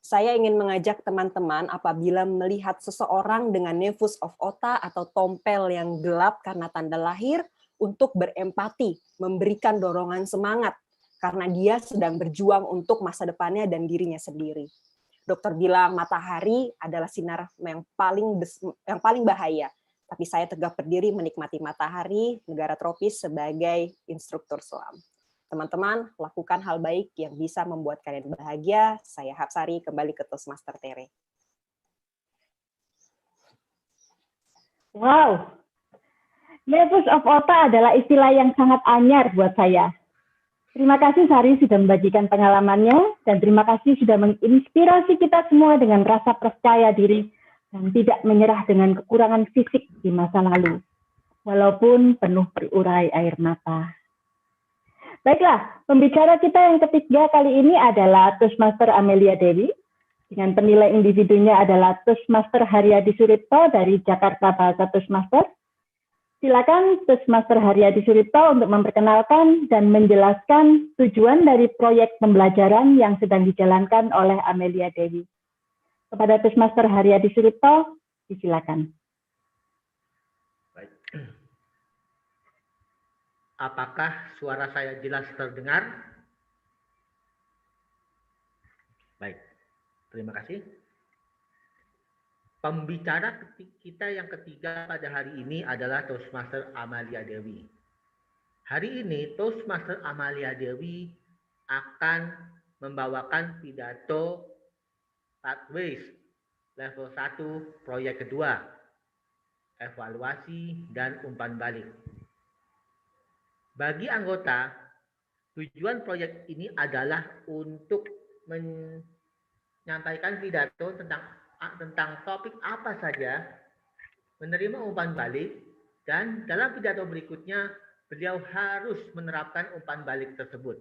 saya ingin mengajak teman-teman apabila melihat seseorang dengan Nevus of Ota atau tompel yang gelap karena tanda lahir, untuk berempati, memberikan dorongan semangat, karena dia sedang berjuang untuk masa depannya dan dirinya sendiri. Dokter bilang matahari adalah sinar yang paling bahaya, tapi saya tegak berdiri menikmati matahari negara tropis sebagai instruktur selam. Teman-teman, lakukan hal baik yang bisa membuat kalian bahagia. Saya Hapsari, kembali ke Toastmaster Tere. Wow, Nevus of Ota adalah istilah yang sangat anyar buat saya. Terima kasih Sari sudah membagikan pengalamannya, dan terima kasih sudah menginspirasi kita semua dengan rasa percaya diri dan tidak menyerah dengan kekurangan fisik di masa lalu, walaupun penuh berurai air mata. Baiklah, pembicara kita yang ketiga kali ini adalah Toastmaster Amelia Dewi, dengan penilai individunya adalah Toastmaster Haryadi Suripto dari Jakarta Bahasa Toastmaster. Silakan Toastmaster Haryadi Suripto untuk memperkenalkan dan menjelaskan tujuan dari proyek pembelajaran yang sedang dijalankan oleh Amelia Dewi. Kepada Toastmaster Haryadi Suripto, disilakan. Baik. Apakah suara saya jelas terdengar? Baik, terima kasih. Pembicara kita yang ketiga pada hari ini adalah Toastmaster Amelia Dewi. Hari ini Toastmaster Amelia Dewi akan membawakan pidato Pathways level 1 proyek kedua, evaluasi dan umpan balik. Bagi anggota Tujuan proyek ini adalah untuk menyampaikan pidato tentang topik apa saja, menerima umpan balik, dan dalam pidato berikutnya beliau harus menerapkan umpan balik tersebut.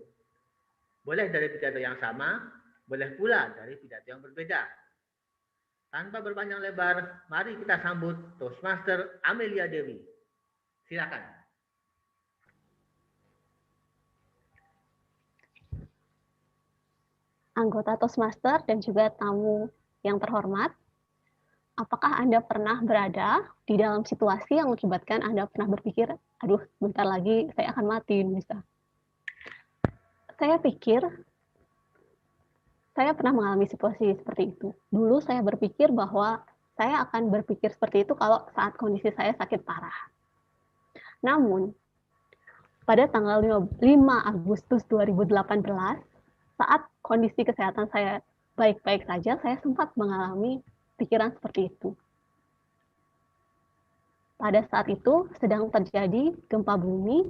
Boleh dari pidato yang sama, boleh pula dari pidato yang berbeda. Tanpa berpanjang lebar, mari kita sambut Toastmaster Amelia Dewi. Silakan. Anggota Toastmaster dan juga tamu yang terhormat, apakah Anda pernah berada di dalam situasi yang mengakibatkan Anda pernah berpikir, aduh, bentar lagi saya akan mati, misal. Saya pikir saya pernah mengalami situasi seperti itu. Dulu saya berpikir bahwa saya akan berpikir seperti itu kalau saat kondisi saya sakit parah. Namun, pada tanggal 5 Agustus 2018, saat kondisi kesehatan saya baik-baik saja, saya sempat mengalami pikiran seperti itu. Pada saat itu sedang terjadi gempa bumi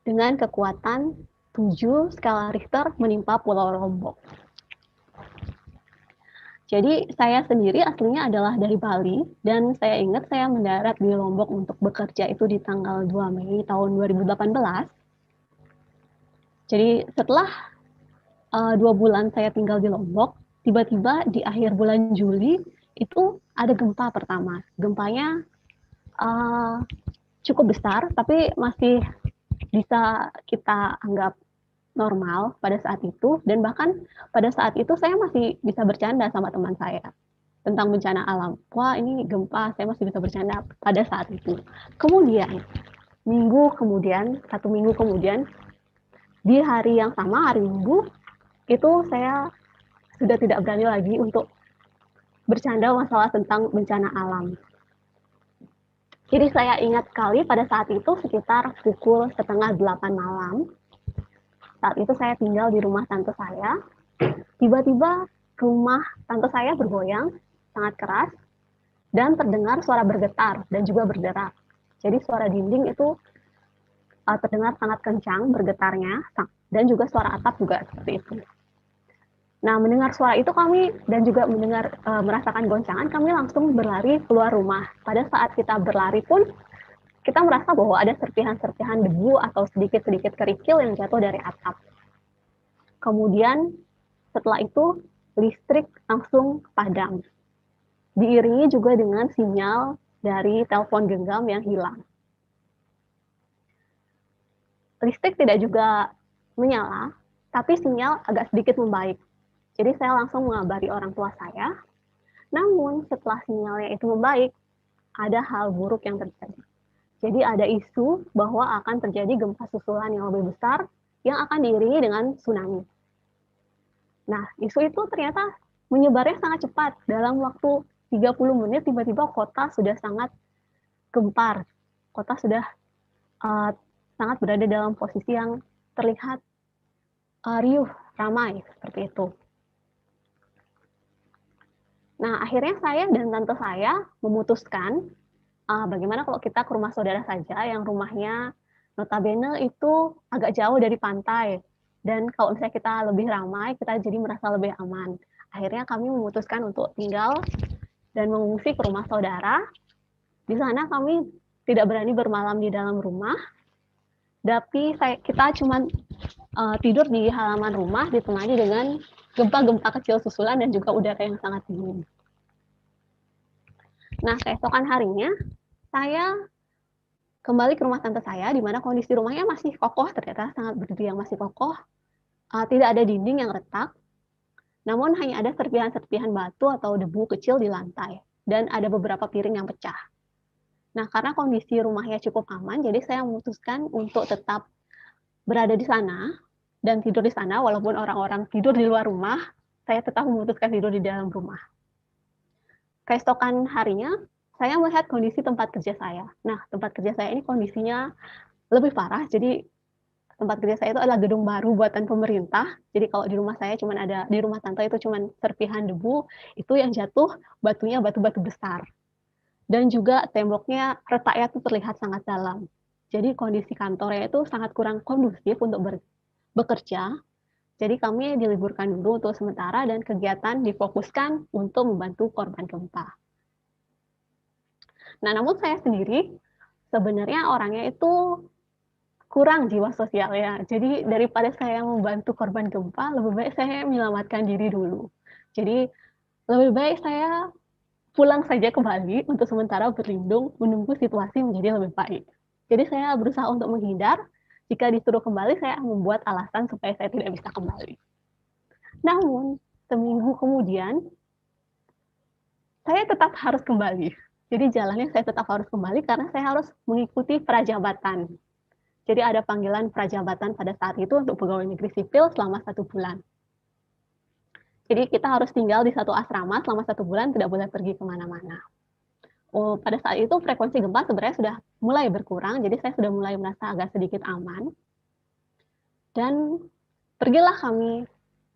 dengan kekuatan 7 skala Richter menimpa Pulau Lombok. Jadi saya sendiri aslinya adalah dari Bali, dan saya ingat saya mendarat di Lombok untuk bekerja itu di tanggal 2 Mei tahun 2018. Jadi setelah 2 bulan saya tinggal di Lombok, tiba-tiba di akhir bulan Juli itu ada gempa pertama. Gempanya cukup besar, tapi masih bisa kita anggap normal pada saat itu, dan bahkan pada saat itu saya masih bisa bercanda sama teman saya tentang bencana alam. Wah, ini gempa, saya masih bisa bercanda pada saat itu. Kemudian, 1 minggu kemudian, di hari yang sama, hari Minggu, itu saya sudah tidak berani lagi untuk bercanda masalah tentang bencana alam. Jadi saya ingat sekali pada saat itu sekitar pukul 7:30 malam. Saat itu saya tinggal di rumah tante saya. Tiba-tiba rumah tante saya bergoyang sangat keras dan terdengar suara bergetar dan juga berderak. Jadi suara dinding itu terdengar sangat kencang bergetarnya, dan juga suara atap juga seperti itu. Nah, mendengar suara itu kami dan juga merasakan goncangan, kami langsung berlari keluar rumah. Pada saat kita berlari pun, kita merasa bahwa ada serpihan-serpihan debu atau sedikit-sedikit kerikil yang jatuh dari atap. Kemudian setelah itu listrik langsung padam. Diiringi juga dengan sinyal dari telepon genggam yang hilang. Listrik tidak juga menyala, tapi sinyal agak sedikit membaik. Jadi saya langsung mengabari orang tua saya. Namun setelah sinyalnya itu membaik, ada hal buruk yang terjadi. Jadi ada isu bahwa akan terjadi gempa susulan yang lebih besar yang akan diiringi dengan tsunami. Nah, isu itu ternyata menyebarnya sangat cepat. Dalam waktu 30 menit tiba-tiba kota sudah sangat gempar. Kota sudah sangat berada dalam posisi yang terlihat riuh, ramai, seperti itu. Nah, akhirnya saya dan tante saya memutuskan bagaimana kalau kita ke rumah saudara saja yang rumahnya notabene itu agak jauh dari pantai. Dan kalau misalnya kita lebih ramai, kita jadi merasa lebih aman. Akhirnya kami memutuskan untuk tinggal dan mengungsi ke rumah saudara. Di sana kami tidak berani bermalam di dalam rumah, tapi kita cuma tidur di halaman rumah ditemani dengan gempa-gempa kecil susulan dan juga udara yang sangat dingin. Nah, keesokan harinya, saya kembali ke rumah tante saya, di mana kondisi rumahnya masih kokoh, ternyata sangat berdiri yang masih kokoh. Tidak ada dinding yang retak, namun hanya ada serpihan-serpihan batu atau debu kecil di lantai, dan ada beberapa piring yang pecah. Nah, karena kondisi rumahnya cukup aman, jadi saya memutuskan untuk tetap berada di sana, dan tidur di sana, walaupun orang-orang tidur di luar rumah, saya tetap memutuskan tidur di dalam rumah. Keesokan harinya, saya melihat kondisi tempat kerja saya. Nah, tempat kerja saya ini kondisinya lebih parah, jadi tempat kerja saya itu adalah gedung baru buatan pemerintah, jadi kalau di rumah saya cuma ada, di rumah tante itu cuma serpihan debu, itu yang jatuh batunya batu-batu besar. Dan juga temboknya retaknya itu terlihat sangat dalam. Jadi kondisi kantornya itu sangat kurang kondusif untuk bekerja. Jadi kami diliburkan dulu untuk sementara dan kegiatan difokuskan untuk membantu korban gempa. Nah, namun saya sendiri sebenarnya orangnya itu kurang jiwa sosialnya. Jadi daripada saya membantu korban gempa, lebih baik saya menyelamatkan diri dulu. Jadi lebih baik saya pulang saja ke Bali untuk sementara berlindung, menunggu situasi menjadi lebih baik. Jadi saya berusaha untuk menghindar. Jika disuruh kembali, saya membuat alasan supaya saya tidak bisa kembali. Namun, seminggu kemudian, saya tetap harus kembali. Jadi jalannya saya tetap harus kembali karena saya harus mengikuti prajabatan. Jadi ada panggilan prajabatan pada saat itu untuk pegawai negeri sipil selama 1 bulan. Jadi kita harus tinggal di satu asrama selama 1 bulan, tidak boleh pergi kemana-mana. Pada saat itu frekuensi gempa sebenarnya sudah mulai berkurang, jadi saya sudah mulai merasa agak sedikit aman. Dan pergilah kami,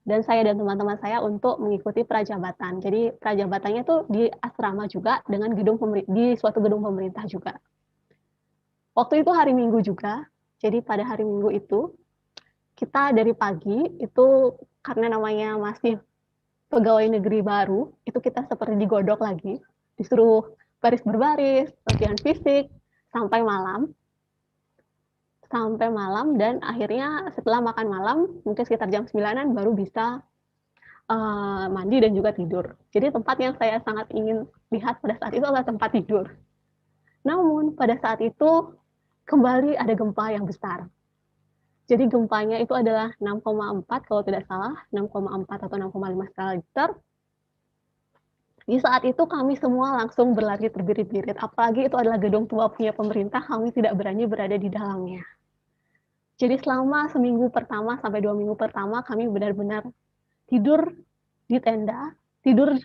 dan saya dan teman-teman saya untuk mengikuti prajabatan. Jadi prajabatannya itu di asrama juga, dengan di suatu gedung pemerintah juga. Waktu itu hari Minggu juga, jadi pada hari Minggu itu, kita dari pagi, itu karena namanya masih pegawai negeri baru, itu kita seperti digodok lagi, disuruh baris berbaris, latihan fisik, sampai malam, dan akhirnya setelah makan malam, mungkin sekitar jam 9-an baru bisa mandi dan juga tidur. Jadi tempat yang saya sangat ingin lihat pada saat itu adalah tempat tidur. Namun pada saat itu kembali ada gempa yang besar. Jadi gempanya itu adalah 6,4 kalau tidak salah, 6,4 atau 6,5 skala Richter. Di saat itu kami semua langsung berlari terbirit-birit, apalagi itu adalah gedung tua punya pemerintah, kami tidak berani berada di dalamnya. Jadi selama seminggu pertama sampai 2 minggu pertama, kami benar-benar tidur di tenda, tidur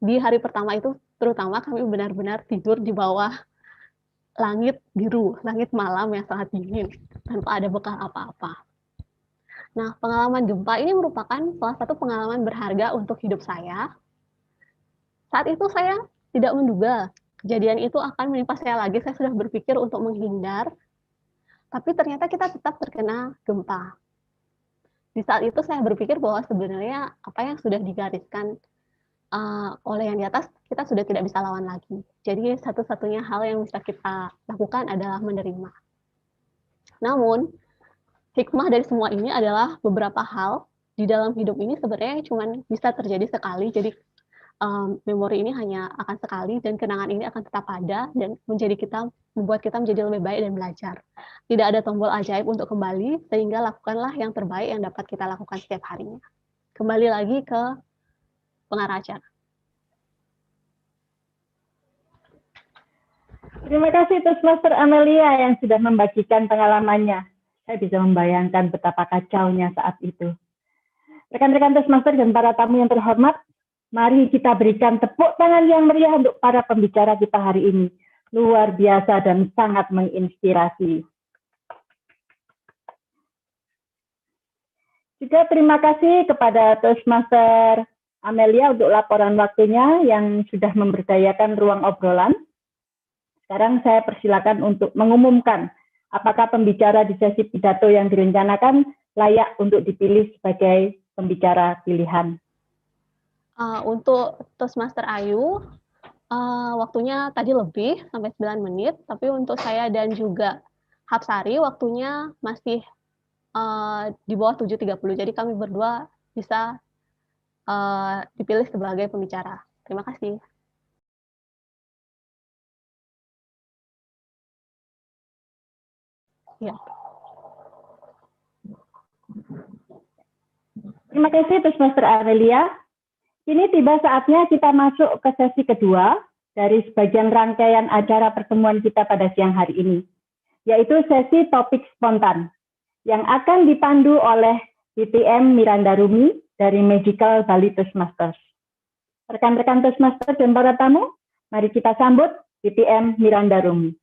di hari pertama itu terutama kami benar-benar tidur di bawah langit biru, langit malam yang sangat dingin, tanpa ada bekal apa-apa. Nah, pengalaman gempa ini merupakan salah satu pengalaman berharga untuk hidup saya. Saat itu saya tidak menduga kejadian itu akan menimpa saya lagi. Saya sudah berpikir untuk menghindar, tapi ternyata kita tetap terkena gempa. Di saat itu saya berpikir bahwa sebenarnya apa yang sudah digariskan oleh yang di atas, kita sudah tidak bisa lawan lagi. Jadi satu-satunya hal yang bisa kita lakukan adalah menerima. Namun, hikmah dari semua ini adalah beberapa hal di dalam hidup ini sebenarnya cuma bisa terjadi sekali. Jadi memori ini hanya akan sekali dan kenangan ini akan tetap ada dan membuat kita menjadi lebih baik dan belajar. Tidak ada tombol ajaib untuk kembali, sehingga lakukanlah yang terbaik yang dapat kita lakukan setiap harinya. Kembali lagi ke pengarah acara. Terima kasih Toastmaster Amelia yang sudah membagikan pengalamannya. Saya bisa membayangkan betapa kacaunya saat itu. Rekan-rekan Toastmaster dan para tamu yang terhormat, mari kita berikan tepuk tangan yang meriah untuk para pembicara kita hari ini. Luar biasa dan sangat menginspirasi. Juga terima kasih kepada Toastmaster Amelia untuk laporan waktunya yang sudah memberdayakan ruang obrolan. Sekarang saya persilakan untuk mengumumkan apakah pembicara di sesi pidato yang direncanakan layak untuk dipilih sebagai pembicara pilihan. Untuk Toastmaster Ayu, waktunya tadi lebih, sampai 9 menit, tapi untuk saya dan juga Hapsari, waktunya masih di bawah 7.30, jadi kami berdua bisa dipilih sebagai pembicara. Terima kasih. Ya. Terima kasih Toastmaster Amelia. Kini tiba saatnya kita masuk ke sesi kedua dari sebagian rangkaian acara pertemuan kita pada siang hari ini, yaitu sesi topik spontan yang akan dipandu oleh BPM Miranda Rumi dari Magical Bali Toastmasters. Rekan-rekan Toastmasters dan para tamu, mari kita sambut BPM Miranda Rumi.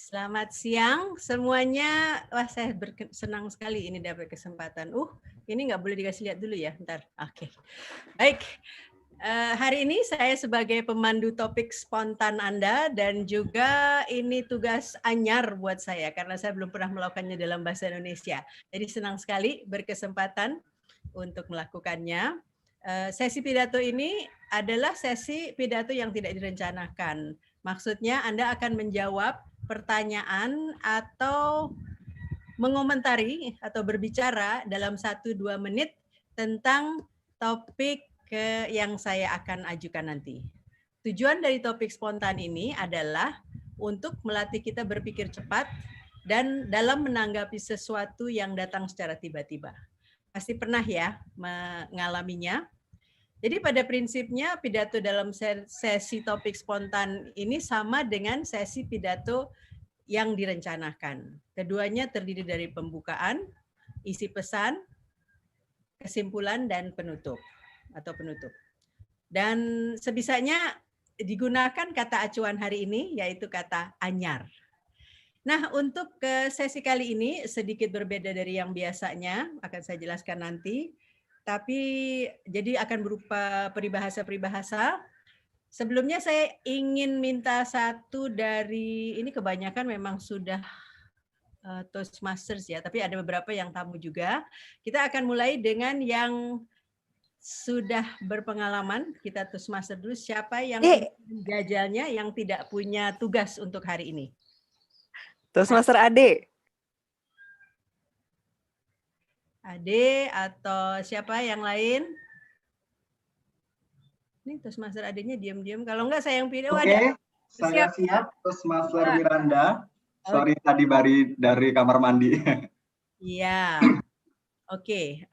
Selamat siang semuanya. Wah, saya senang sekali ini dapat kesempatan. Ini nggak boleh dikasih lihat dulu ya, bentar. Oke. Baik. Hari ini saya sebagai pemandu topik spontan Anda dan juga ini tugas anyar buat saya karena saya belum pernah melakukannya dalam bahasa Indonesia. Jadi senang sekali berkesempatan untuk melakukannya. Sesi pidato ini adalah sesi pidato yang tidak direncanakan. Maksudnya Anda akan menjawab pertanyaan atau mengomentari atau berbicara dalam 1-2 menit tentang topik yang saya akan ajukan nanti. Tujuan dari topik spontan ini adalah untuk melatih kita berpikir cepat dan dalam menanggapi sesuatu yang datang secara tiba-tiba. Pasti pernah ya mengalaminya. Jadi pada prinsipnya pidato dalam sesi topik spontan ini sama dengan sesi pidato yang direncanakan. Keduanya terdiri dari pembukaan, isi pesan, kesimpulan, dan penutup. Dan sebisanya digunakan kata acuan hari ini, yaitu kata anyar. Nah, untuk sesi kali ini sedikit berbeda dari yang biasanya, akan saya jelaskan nanti. Tapi jadi akan berupa peribahasa-peribahasa. Sebelumnya saya ingin minta satu dari, ini kebanyakan memang sudah Toastmasters ya, tapi ada beberapa yang tamu juga. Kita akan mulai dengan yang sudah berpengalaman. Kita Toastmaster dulu, siapa yang jajalnya yang tidak punya tugas untuk hari ini? Toastmaster Ade. Ade atau siapa yang lain? Ini Toastmaster Adenya diam-diam. Kalau enggak saya yang pilih. Oke, saya siap. Toastmaster Miranda. Sorry tadi dari kamar mandi. Iya. Oke,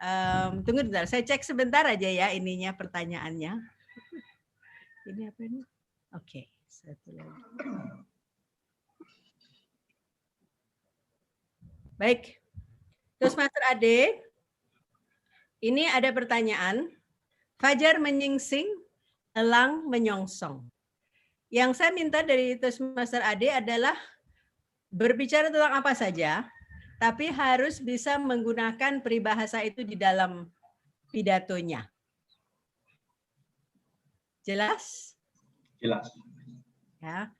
tunggu bentar. Saya cek sebentar aja ya ininya pertanyaannya. Ini apa ini? Oke, satu lagi. Baik. Toastmaster Ade, ini ada pertanyaan. Fajar menyingsing, elang menyongsong. Yang saya minta dari Toastmaster Ade adalah berbicara tentang apa saja, tapi harus bisa menggunakan peribahasa itu di dalam pidatonya. Jelas? Jelas. Ya.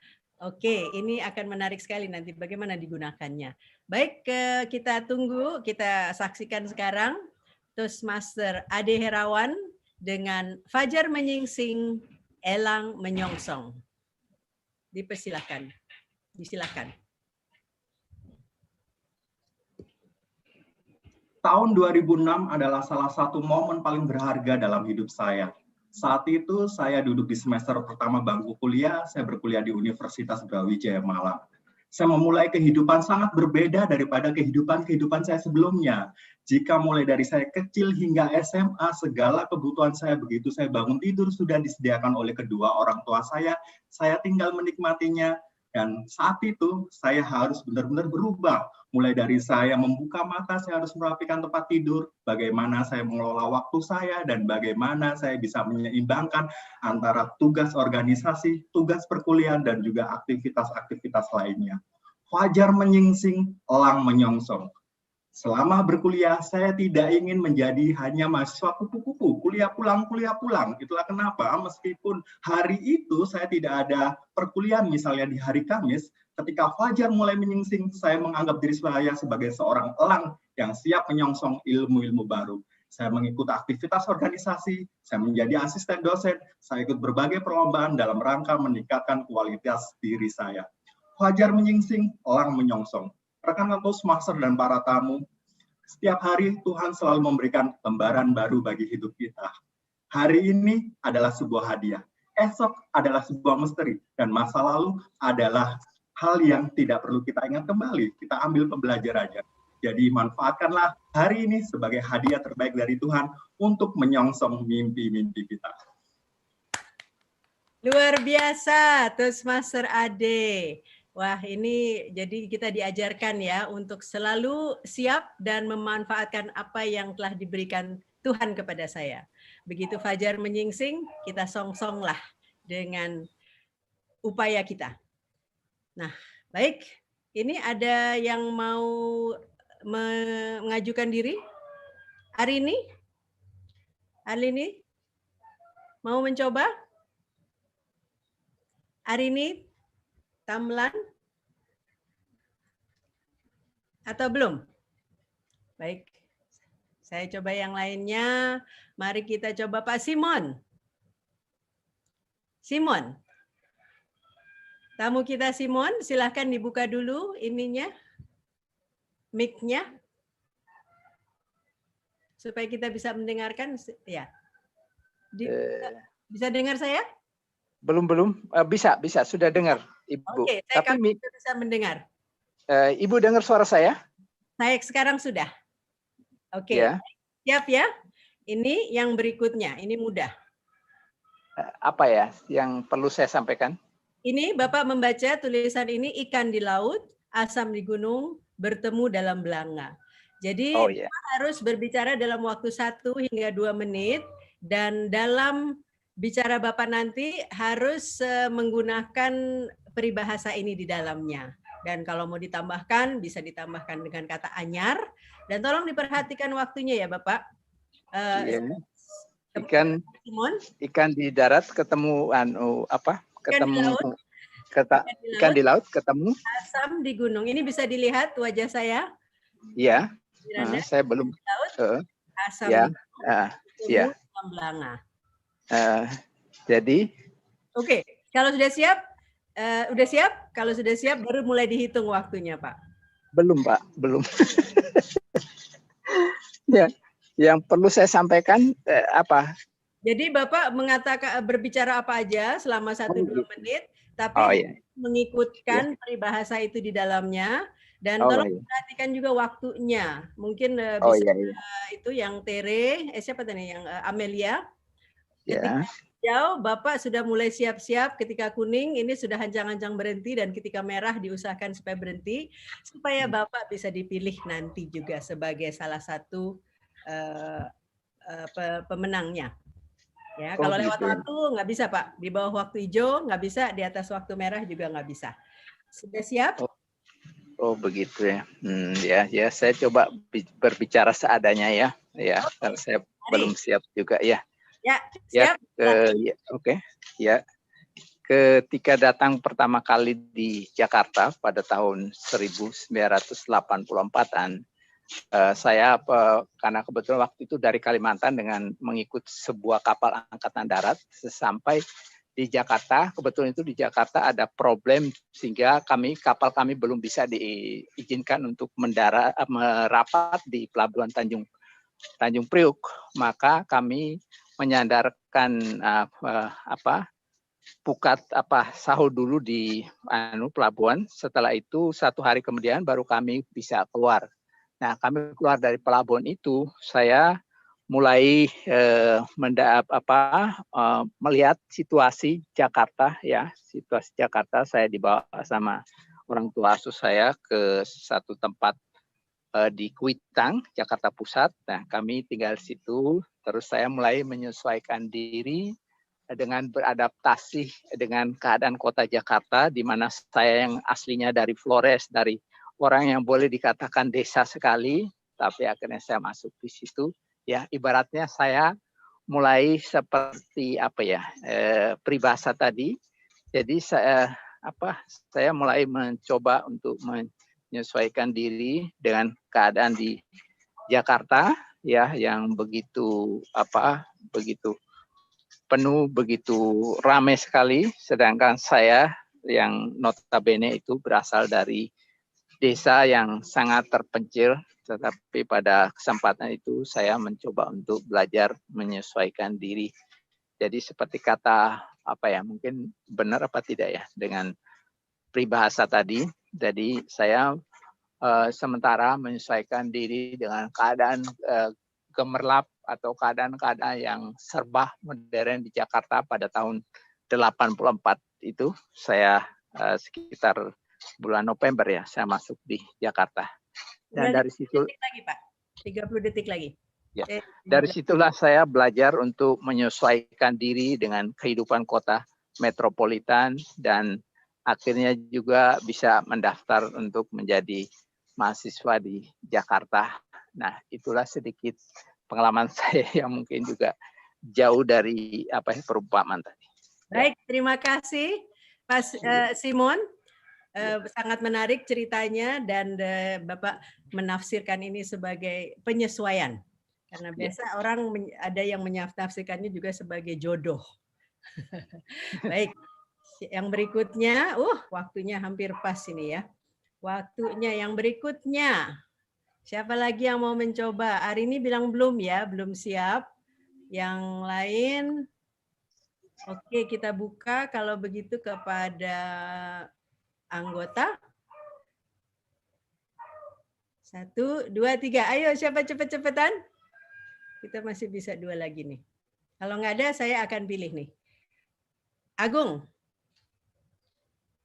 Oke, ini akan menarik sekali nanti bagaimana digunakannya. Baik, kita tunggu, kita saksikan sekarang Toastmaster Ade Herawan dengan Fajar menyingsing, elang menyongsong. Dipersilakan. Disilakan. Tahun 2006 adalah salah satu momen paling berharga dalam hidup saya. Saat itu saya duduk di semester pertama bangku kuliah, saya berkuliah di Universitas Brawijaya Malang. Saya memulai kehidupan sangat berbeda daripada kehidupan saya sebelumnya. Jika mulai dari saya kecil hingga SMA, segala kebutuhan saya begitu saya bangun tidur sudah disediakan oleh kedua orang tua saya tinggal menikmatinya. Dan saat itu saya harus benar-benar berubah. Mulai dari saya membuka mata, saya harus merapikan tempat tidur, bagaimana saya mengelola waktu saya, dan bagaimana saya bisa menyeimbangkan antara tugas organisasi, tugas perkuliahan, dan juga aktivitas-aktivitas lainnya. Fajar menyingsing, elang menyongsong. Selama berkuliah, saya tidak ingin menjadi hanya mahasiswa kupu-kupu, kuliah pulang. Itulah kenapa meskipun hari itu saya tidak ada perkuliahan, misalnya di hari Kamis, ketika fajar mulai menyingsing, saya menganggap diri saya sebagai seorang elang yang siap menyongsong ilmu-ilmu baru. Saya mengikuti aktivitas organisasi, saya menjadi asisten dosen, saya ikut berbagai perlombaan dalam rangka meningkatkan kualitas diri saya. Fajar menyingsing, elang menyongsong. Rekan-rekan Toastmaster dan para tamu, setiap hari Tuhan selalu memberikan lembaran baru bagi hidup kita. Hari ini adalah sebuah hadiah, esok adalah sebuah misteri, dan masa lalu adalah hal yang tidak perlu kita ingat kembali, kita ambil pembelajarannya. Jadi manfaatkanlah hari ini sebagai hadiah terbaik dari Tuhan untuk menyongsong mimpi-mimpi kita. Luar biasa, Toastmaster Ade. Wah, ini jadi kita diajarkan ya untuk selalu siap dan memanfaatkan apa yang telah diberikan Tuhan kepada saya. Begitu fajar menyingsing, kita song-songlah dengan upaya kita. Nah, baik. Ini ada yang mau mengajukan diri? Arini? Mau mencoba? Arini, Tamlan? Atau belum? Baik, saya coba yang lainnya. Mari kita coba Pak Simon. Simon. Tamu kita Simon, silahkan dibuka dulu ininya, mic-nya. Supaya kita bisa mendengarkan. Ya. Bisa dengar saya? Belum. Bisa, sudah dengar, Ibu. Oke, saya Tapi bisa mendengar. Ibu dengar suara saya? Saya sekarang sudah. Oke, Ya. siap ya. Ini yang berikutnya, ini mudah. Apa ya yang perlu saya sampaikan? Ini Bapak membaca tulisan ini, ikan di laut, asam di gunung, bertemu dalam belanga. Jadi Bapak harus berbicara dalam waktu 1 hingga 2 menit, dan dalam bicara Bapak nanti harus menggunakan peribahasa ini di dalamnya. Dan kalau mau ditambahkan, bisa ditambahkan dengan kata anyar. Dan tolong diperhatikan waktunya ya Bapak. Ikan di darat ketemu ikan di laut ketemu asam di gunung. Ini bisa dilihat wajah saya. Iya. Saya belum. Asam ya. di dalam belanga. Jadi. Oke, kalau sudah siap, Kalau sudah siap, baru mulai dihitung waktunya, Pak. Belum, Pak. Belum. Ya, yang perlu saya sampaikan apa? Jadi Bapak mengatakan berbicara apa aja selama 1-2 menit, tapi mengikutkan peribahasa itu di dalamnya, dan tolong perhatikan juga waktunya. Mungkin bisa itu yang Tere, siapa tadi yang Amelia. Ketika hijau, Bapak sudah mulai siap-siap. Ketika kuning, ini sudah hancang-hancang berhenti, dan ketika merah diusahakan supaya berhenti, supaya Bapak bisa dipilih nanti juga sebagai salah satu pemenangnya. Ya, kalau lewat waktu nggak bisa, Pak. Di bawah waktu hijau nggak bisa, di atas waktu merah juga nggak bisa. Sudah siap? Oh begitu ya. Ya, saya coba berbicara seadanya ya. Ya, karena saya belum siap juga ya. Ya, siap. Oke. Ya. Ketika datang pertama kali di Jakarta pada tahun 1984-an, saya karena kebetulan waktu itu dari Kalimantan dengan mengikut sebuah kapal angkatan darat, sesampai di Jakarta, kebetulan itu di Jakarta ada problem sehingga kapal kami belum bisa diizinkan untuk merapat di pelabuhan Tanjung Priuk, maka kami menyandarkan pukat sahur dulu di pelabuhan. Setelah itu 1 hari kemudian baru kami bisa keluar. Nah, kami keluar dari pelabuhan itu, saya mulai melihat situasi Jakarta ya, situasi Jakarta. Saya dibawa sama orang tua asuh saya ke satu tempat di Kuitang, Jakarta Pusat. Nah, kami tinggal di situ. Terus saya mulai menyesuaikan diri dengan beradaptasi dengan keadaan kota Jakarta, di mana saya yang aslinya dari Flores, dari orang yang boleh dikatakan desa sekali, tapi akhirnya saya masuk di situ. Ya, ibaratnya saya mulai seperti peribahasa tadi. Jadi saya mulai mencoba untuk menyesuaikan diri dengan keadaan di Jakarta ya, yang begitu penuh, begitu ramai sekali, sedangkan saya yang notabene itu berasal dari desa yang sangat terpencil, tetapi pada kesempatan itu saya mencoba untuk belajar menyesuaikan diri. Jadi seperti kata mungkin benar apa tidak ya dengan peribahasa tadi. Jadi saya sementara menyesuaikan diri dengan keadaan gemerlap atau keadaan-keadaan yang serba modern di Jakarta pada tahun 84 itu. Saya sekitar bulan November ya, saya masuk di Jakarta. Dan dari situ 30 detik lagi. Ya, dari situlah saya belajar untuk menyesuaikan diri dengan kehidupan kota metropolitan, dan akhirnya juga bisa mendaftar untuk menjadi mahasiswa di Jakarta. Nah, itulah sedikit pengalaman saya yang mungkin juga jauh dari perumpamaan tadi. Baik, terima kasih Pak Simon. Sangat menarik ceritanya dan Bapak menafsirkan ini sebagai penyesuaian. Karena biasa orang ada yang menafsirkannya juga sebagai jodoh. Baik, yang berikutnya, waktunya hampir pas ini ya. Waktunya yang berikutnya. Siapa lagi yang mau mencoba? Hari ini bilang belum ya, belum siap. Yang lain, oke kita buka kalau begitu kepada anggota. 1, 2, 3. Ayo siapa cepet-cepetan? Kita masih bisa 2 lagi nih. Kalau nggak ada saya akan pilih nih. Agung.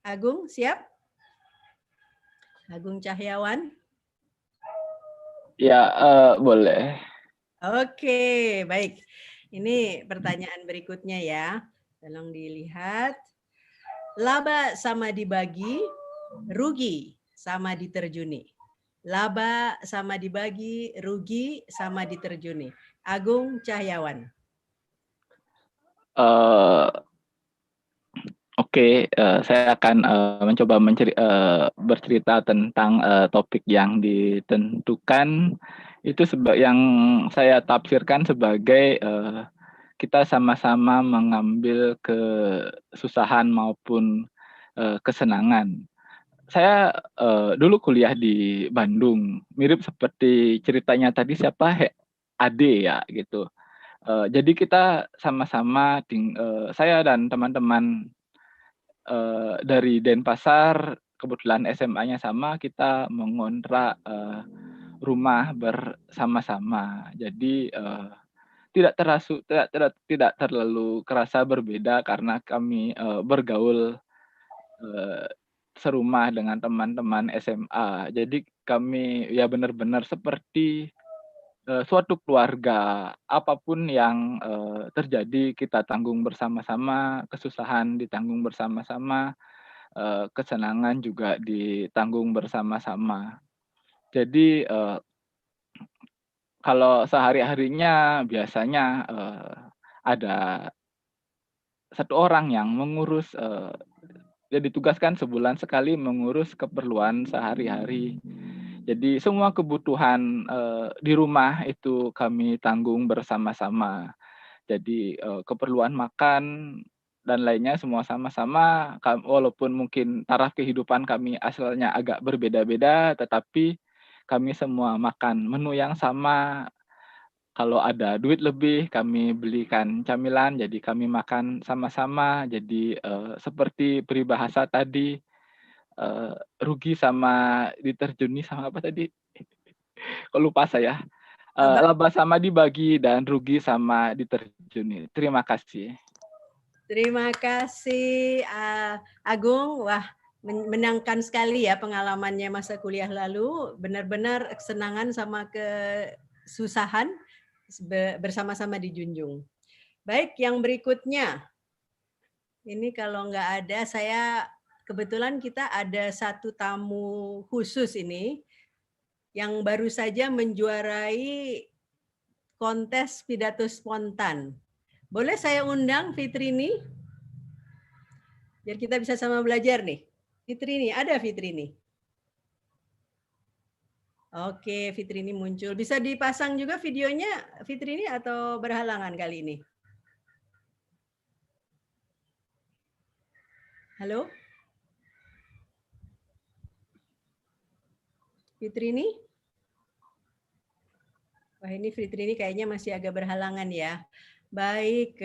Agung siap? Agung Cahyawan. Ya, boleh. Oke, baik. Ini pertanyaan berikutnya ya. Tolong dilihat. Laba sama dibagi, rugi sama diterjuni. Laba sama dibagi, rugi sama diterjuni. Agung Cahyawan. Oke, saya akan mencoba bercerita tentang topik yang ditentukan. Itu yang saya tafsirkan sebagai kita sama-sama mengambil kesusahan maupun kesenangan. Saya dulu kuliah di Bandung, mirip seperti ceritanya tadi Ade ya gitu. Jadi kita sama-sama, saya dan teman-teman dari Denpasar, kebetulan SMA-nya sama, kita mengontrak rumah bersama-sama. Jadi tidak terlalu kerasa berbeda karena kami bergaul serumah dengan teman-teman SMA. Jadi kami ya benar-benar seperti suatu keluarga. Apapun yang terjadi kita tanggung bersama-sama, kesusahan ditanggung bersama-sama, kesenangan juga ditanggung bersama-sama. Jadi kalau sehari-harinya biasanya ada satu orang yang mengurus, dia ditugaskan sebulan sekali mengurus keperluan sehari-hari. Jadi semua kebutuhan di rumah itu kami tanggung bersama-sama. Jadi keperluan makan dan lainnya semua sama-sama, walaupun mungkin taraf kehidupan kami asalnya agak berbeda-beda, tetapi kami semua makan menu yang sama. Kalau ada duit lebih, kami belikan camilan, jadi kami makan sama-sama. Jadi seperti peribahasa tadi, rugi sama diterjuni sama apa tadi? Kok lupa saya. Laba sama dibagi dan rugi sama diterjuni. Terima kasih. Terima kasih Agung. Wah, menyenangkan sekali ya pengalamannya masa kuliah lalu. Benar-benar kesenangan sama kesusahan bersama-sama dijunjung. Baik, yang berikutnya. Ini kalau nggak ada, kebetulan kita ada satu tamu khusus ini yang baru saja menjuarai kontes pidato spontan. Boleh saya undang Fitrini? Biar kita bisa sama belajar nih. Fitrini, ada Fitrini? Oke, Fitrini muncul. Bisa dipasang juga videonya Fitrini atau berhalangan kali ini? Halo? Fitrini? Wah, ini Fitrini kayaknya masih agak berhalangan ya. Baik,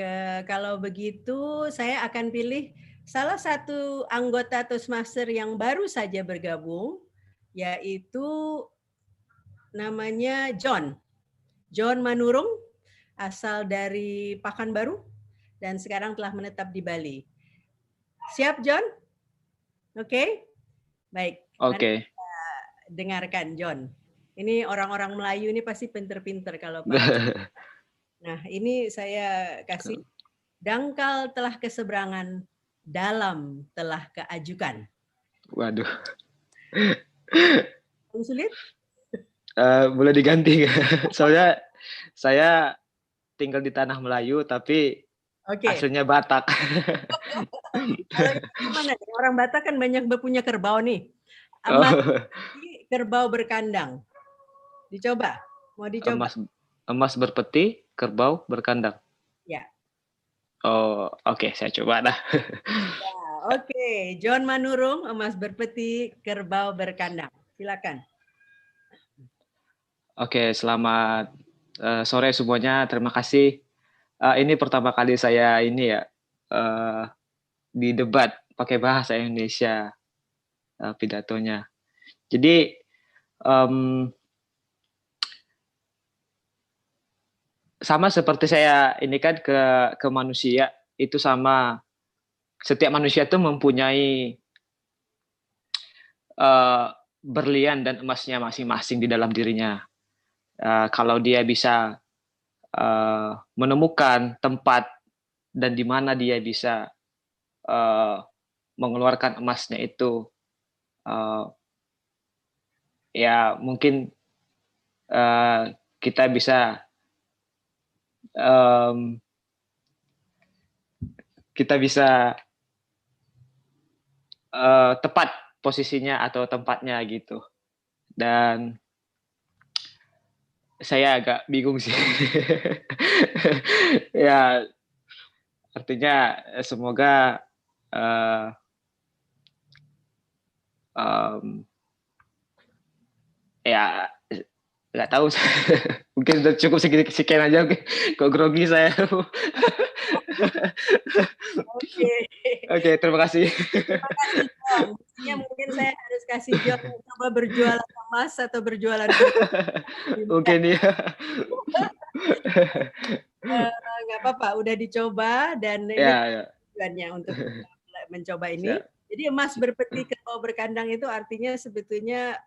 kalau begitu saya akan pilih salah satu anggota Toastmaster yang baru saja bergabung, yaitu namanya John. John Manurung, asal dari Pekanbaru, dan sekarang telah menetap di Bali. Siap, John? Oke? Baik. Oke. Dengarkan, John. Ini orang-orang Melayu ini pasti pinter-pinter kalau Pak. Nah, ini saya kasih dangkal telah keseberangan, dalam telah keajukan. Waduh. Sulit? Boleh diganti. Soalnya saya tinggal di tanah Melayu, tapi Oke. aslinya Batak. Kalau itu gimana nih? Orang Batak kan banyak punya kerbau nih. Oh, Emas kerbau berkandang. Dicoba? Mau dicoba? emas berpeti, kerbau berkandang. Ya. Oh, oke, saya coba dah. Ya, oke. John Manurung, emas berpeti, kerbau berkandang. Silakan. Oke, selamat sore semuanya. Terima kasih. Ini pertama kali saya ini ya di debat pakai bahasa Indonesia pidatonya. Jadi sama seperti saya ini kan ke manusia itu sama. Setiap manusia itu mempunyai berlian dan emasnya masing-masing di dalam dirinya. Kalau dia bisa menemukan tempat dan di mana dia bisa mengeluarkan emasnya itu, ya mungkin kita bisa tepat posisinya atau tempatnya gitu. Dan saya agak bingung sih. Ya, artinya semoga ya nggak tahu. Mungkin udah cukup sekian aja. Kok grogi saya. Oke, terima kasih. Terima kasih, John. Mestinya mungkin saya harus kasih John coba berjualan emas atau berjualan mungkin ya. Nggak apa-apa, udah dicoba dan ini tujuannya untuk mencoba ini. Jadi emas berpeti, kerbau berkandang itu artinya sebetulnya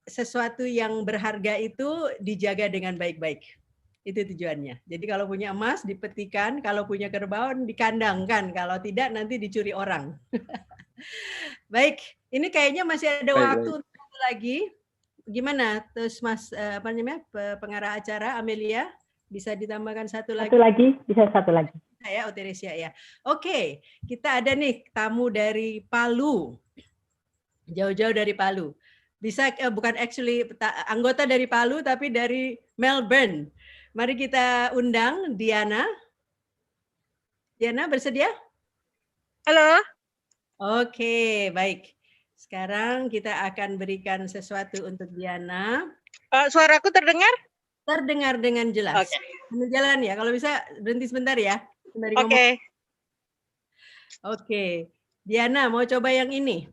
sesuatu yang berharga itu dijaga dengan baik-baik. Itu tujuannya. Jadi kalau punya emas dipetikan, kalau punya kerbau dikandangkan, kalau tidak nanti dicuri orang. Baik, ini kayaknya masih ada waktu untuk satu lagi. Gimana? Terus Mas pengarah acara Amelia bisa ditambahkan satu lagi? Satu lagi, bisa satu lagi. Ya, Teresia ya. Oke, kita ada nih tamu dari Palu. Jauh-jauh dari Palu. Bisa bukan actually anggota dari Palu tapi dari Melbourne. Mari kita undang Diana. Diana bersedia? Halo. Oke, baik. Sekarang kita akan berikan sesuatu untuk Diana. Suaraku terdengar? Terdengar dengan jelas. Oke. Sambil jalan ya. Kalau bisa berhenti sebentar ya. Oke. Oke. Diana mau coba yang ini?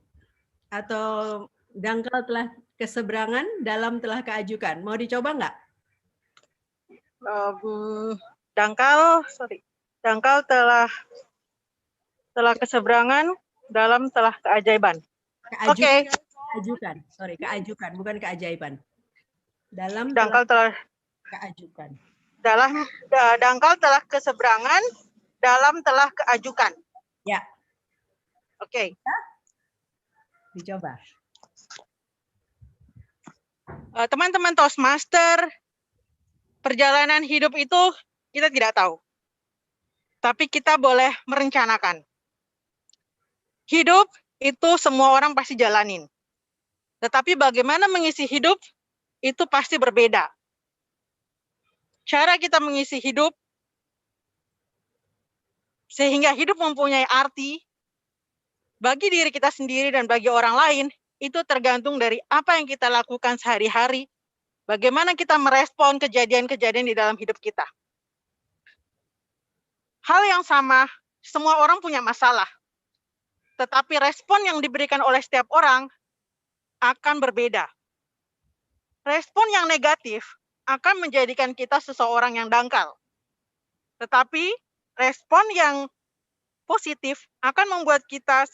Atau dangkal telah keseberangan, dalam telah keajukan. Mau dicoba nggak? Dangkal telah keseberangan, dalam telah keajaiban. Oke. Keajukan, keajukan, bukan keajaiban. Dalam dangkal telah keajukan. Dangkal telah keseberangan, dalam telah keajukan. Ya. Oke. Dicoba. Teman-teman Toastmaster, perjalanan hidup itu kita tidak tahu. Tapi kita boleh merencanakan. Hidup itu semua orang pasti jalanin. Tetapi bagaimana mengisi hidup itu pasti berbeda. Cara kita mengisi hidup sehingga hidup mempunyai arti bagi diri kita sendiri dan bagi orang lain, itu tergantung dari apa yang kita lakukan sehari-hari, bagaimana kita merespon kejadian-kejadian di dalam hidup kita. Hal yang sama, semua orang punya masalah. Tetapi respon yang diberikan oleh setiap orang akan berbeda. Respon yang negatif akan menjadikan kita seseorang yang dangkal. Tetapi respon yang positif akan membuat kita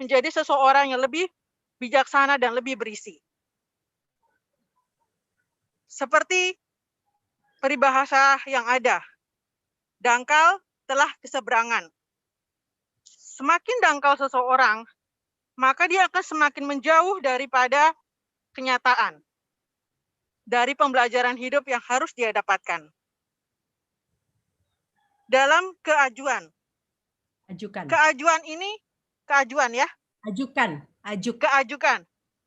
menjadi seseorang yang lebih bijaksana dan lebih berisi. Seperti peribahasa yang ada, dangkal telah keseberangan. Semakin dangkal seseorang, maka dia akan semakin menjauh daripada kenyataan, dari pembelajaran hidup yang harus dia dapatkan. dalam keajuan. Ajukan. Keajuan ya.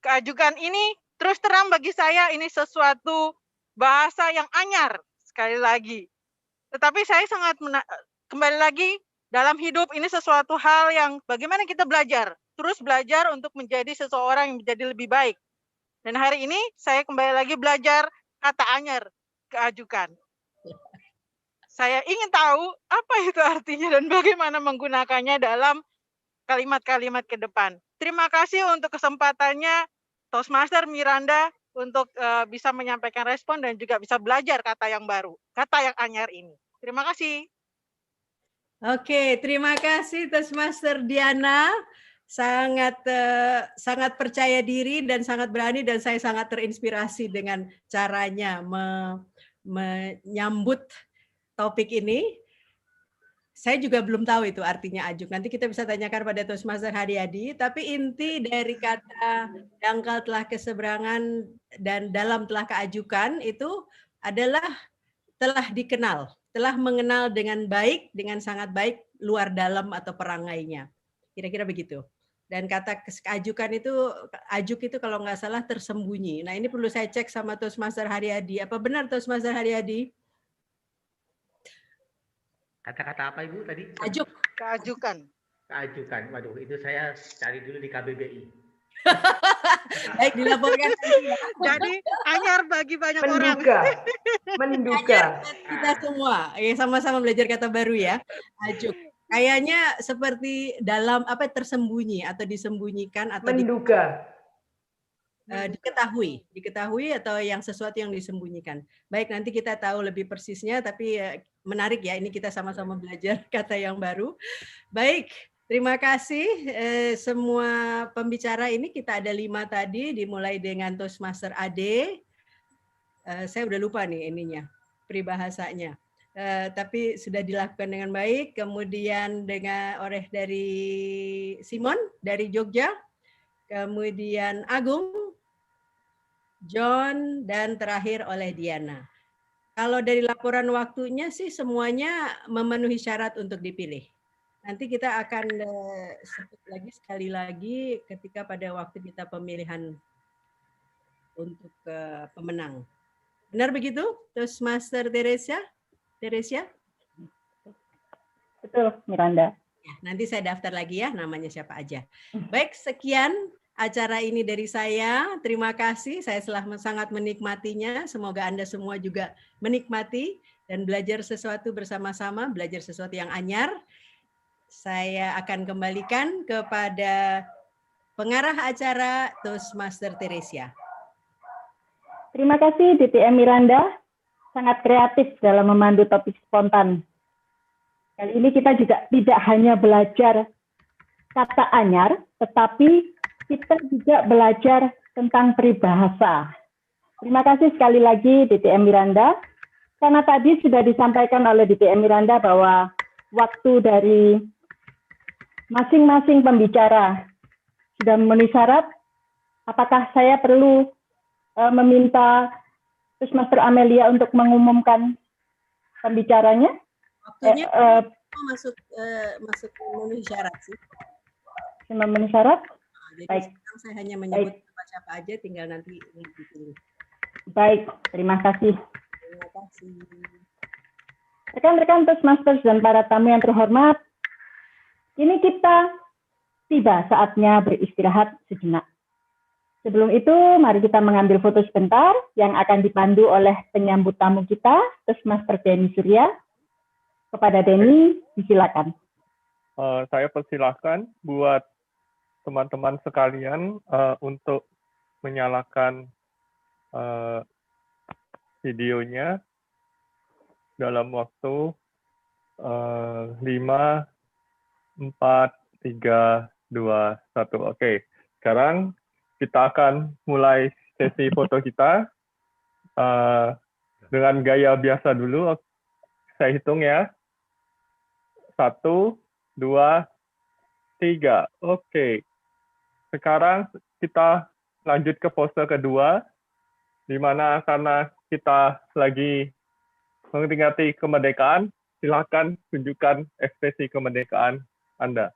Keajukan ini terus terang bagi saya ini sesuatu bahasa yang anyar sekali lagi. Tetapi saya sangat kembali lagi dalam hidup ini sesuatu hal yang bagaimana kita terus belajar untuk menjadi seseorang yang menjadi lebih baik. Dan hari ini saya kembali lagi belajar kata anyar, keajukan. Saya ingin tahu apa itu artinya dan bagaimana menggunakannya dalam kalimat-kalimat ke depan. Terima kasih untuk kesempatannya Toastmaster Miranda untuk bisa menyampaikan respon dan juga bisa belajar kata yang baru, kata yang anyar ini. Terima kasih. Oke, terima kasih Toastmaster Diana. Sangat percaya diri dan sangat berani, dan saya sangat terinspirasi dengan caranya menyambut topik ini. Saya juga belum tahu itu artinya ajuk. Nanti kita bisa tanyakan pada Toastmaster Haryadi. Tapi inti dari kata dangkal telah keseberangan dan dalam telah keajukan itu adalah telah dikenal, telah mengenal dengan baik, dengan sangat baik luar dalam atau perangainya. Kira-kira begitu. Dan kata keajukan itu, ajuk itu kalau nggak salah tersembunyi. Nah ini perlu saya cek sama Toastmaster Haryadi. Apa benar Toastmaster Haryadi? Kata-kata apa Ibu tadi? Keajukan. Keajukan. Waduh, itu saya cari dulu di KBBI. Baik, dilaporkan. Jadi anyar bagi banyak orang. Menduga. Kita semua sama-sama belajar kata baru ya. Ajuk. Kayaknya seperti dalam tersembunyi atau disembunyikan atau menduga. Diketahui atau yang sesuatu yang disembunyikan. Baik, nanti kita tahu lebih persisnya, tapi menarik ya, ini kita sama-sama belajar kata yang baru. Baik, terima kasih semua pembicara ini. Kita ada 5 tadi, dimulai dengan Toastmaster Ade. Saya udah lupa nih ininya, peribahasanya. Tapi sudah dilakukan dengan baik. Kemudian oleh dari Simon dari Jogja, kemudian Agung, John, dan terakhir oleh Diana. Kalau dari laporan waktunya sih semuanya memenuhi syarat untuk dipilih. Nanti kita akan sebut lagi sekali lagi ketika pada waktu kita pemilihan untuk pemenang. Benar begitu, Toastmaster Teresia? Betul, Miranda. Ya, nanti saya daftar lagi ya, namanya siapa aja. Baik, sekian acara ini dari saya. Terima kasih, saya sangat menikmatinya. Semoga Anda semua juga menikmati dan belajar sesuatu bersama-sama, belajar sesuatu yang anyar. Saya akan kembalikan kepada pengarah acara Toastmaster Teresia. Terima kasih DTM Miranda, sangat kreatif dalam memandu topik spontan. Kali ini kita juga tidak hanya belajar kata anyar, tetapi kita juga belajar tentang peribahasa. Terima kasih sekali lagi DTM Miranda, karena tadi sudah disampaikan oleh DTM Miranda bahwa waktu dari masing-masing pembicara sudah memenuhi syarat. Apakah saya perlu meminta Toastmaster Amelia untuk mengumumkan pembicaranya? Waktunya masuk memenuhi syarat sih. Memenuhi syarat? Jadi baik. Sekarang saya hanya menyebut siapa aja, tinggal nanti dipilih. Baik, terima kasih. Terima kasih. Rekan-rekan Toastmasters dan para tamu yang terhormat, ini kita tiba saatnya beristirahat sejenak. Sebelum itu, mari kita mengambil foto sebentar yang akan dipandu oleh penyambut tamu kita, Toastmaster Denny Surya. Kepada Denny, disilakan. Saya persilahkan buat teman-teman sekalian untuk menyalakan videonya dalam waktu 5, 4, 3, 2, 1. Oke, sekarang kita akan mulai sesi foto kita dengan gaya biasa dulu. Saya hitung ya. 1, 2, 3. Oke. Sekarang kita lanjut ke pose kedua, di mana karena kita lagi memperingati kemerdekaan, silakan tunjukkan ekspresi kemerdekaan Anda.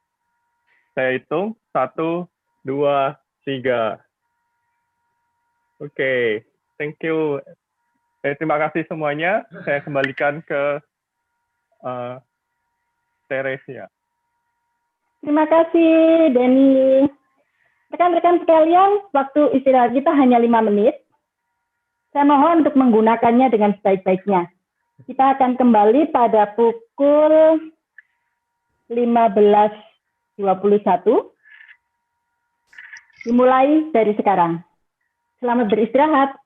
Saya hitung, 1, 2, 3. Oke, thank you. Terima kasih semuanya. Saya kembalikan ke Teresia. Terima kasih, Denny. Rekan-rekan sekalian, waktu istirahat kita hanya 5 menit. Saya mohon untuk menggunakannya dengan sebaik-baiknya. Kita akan kembali pada pukul 15.21. Dimulai dari sekarang. Selamat beristirahat.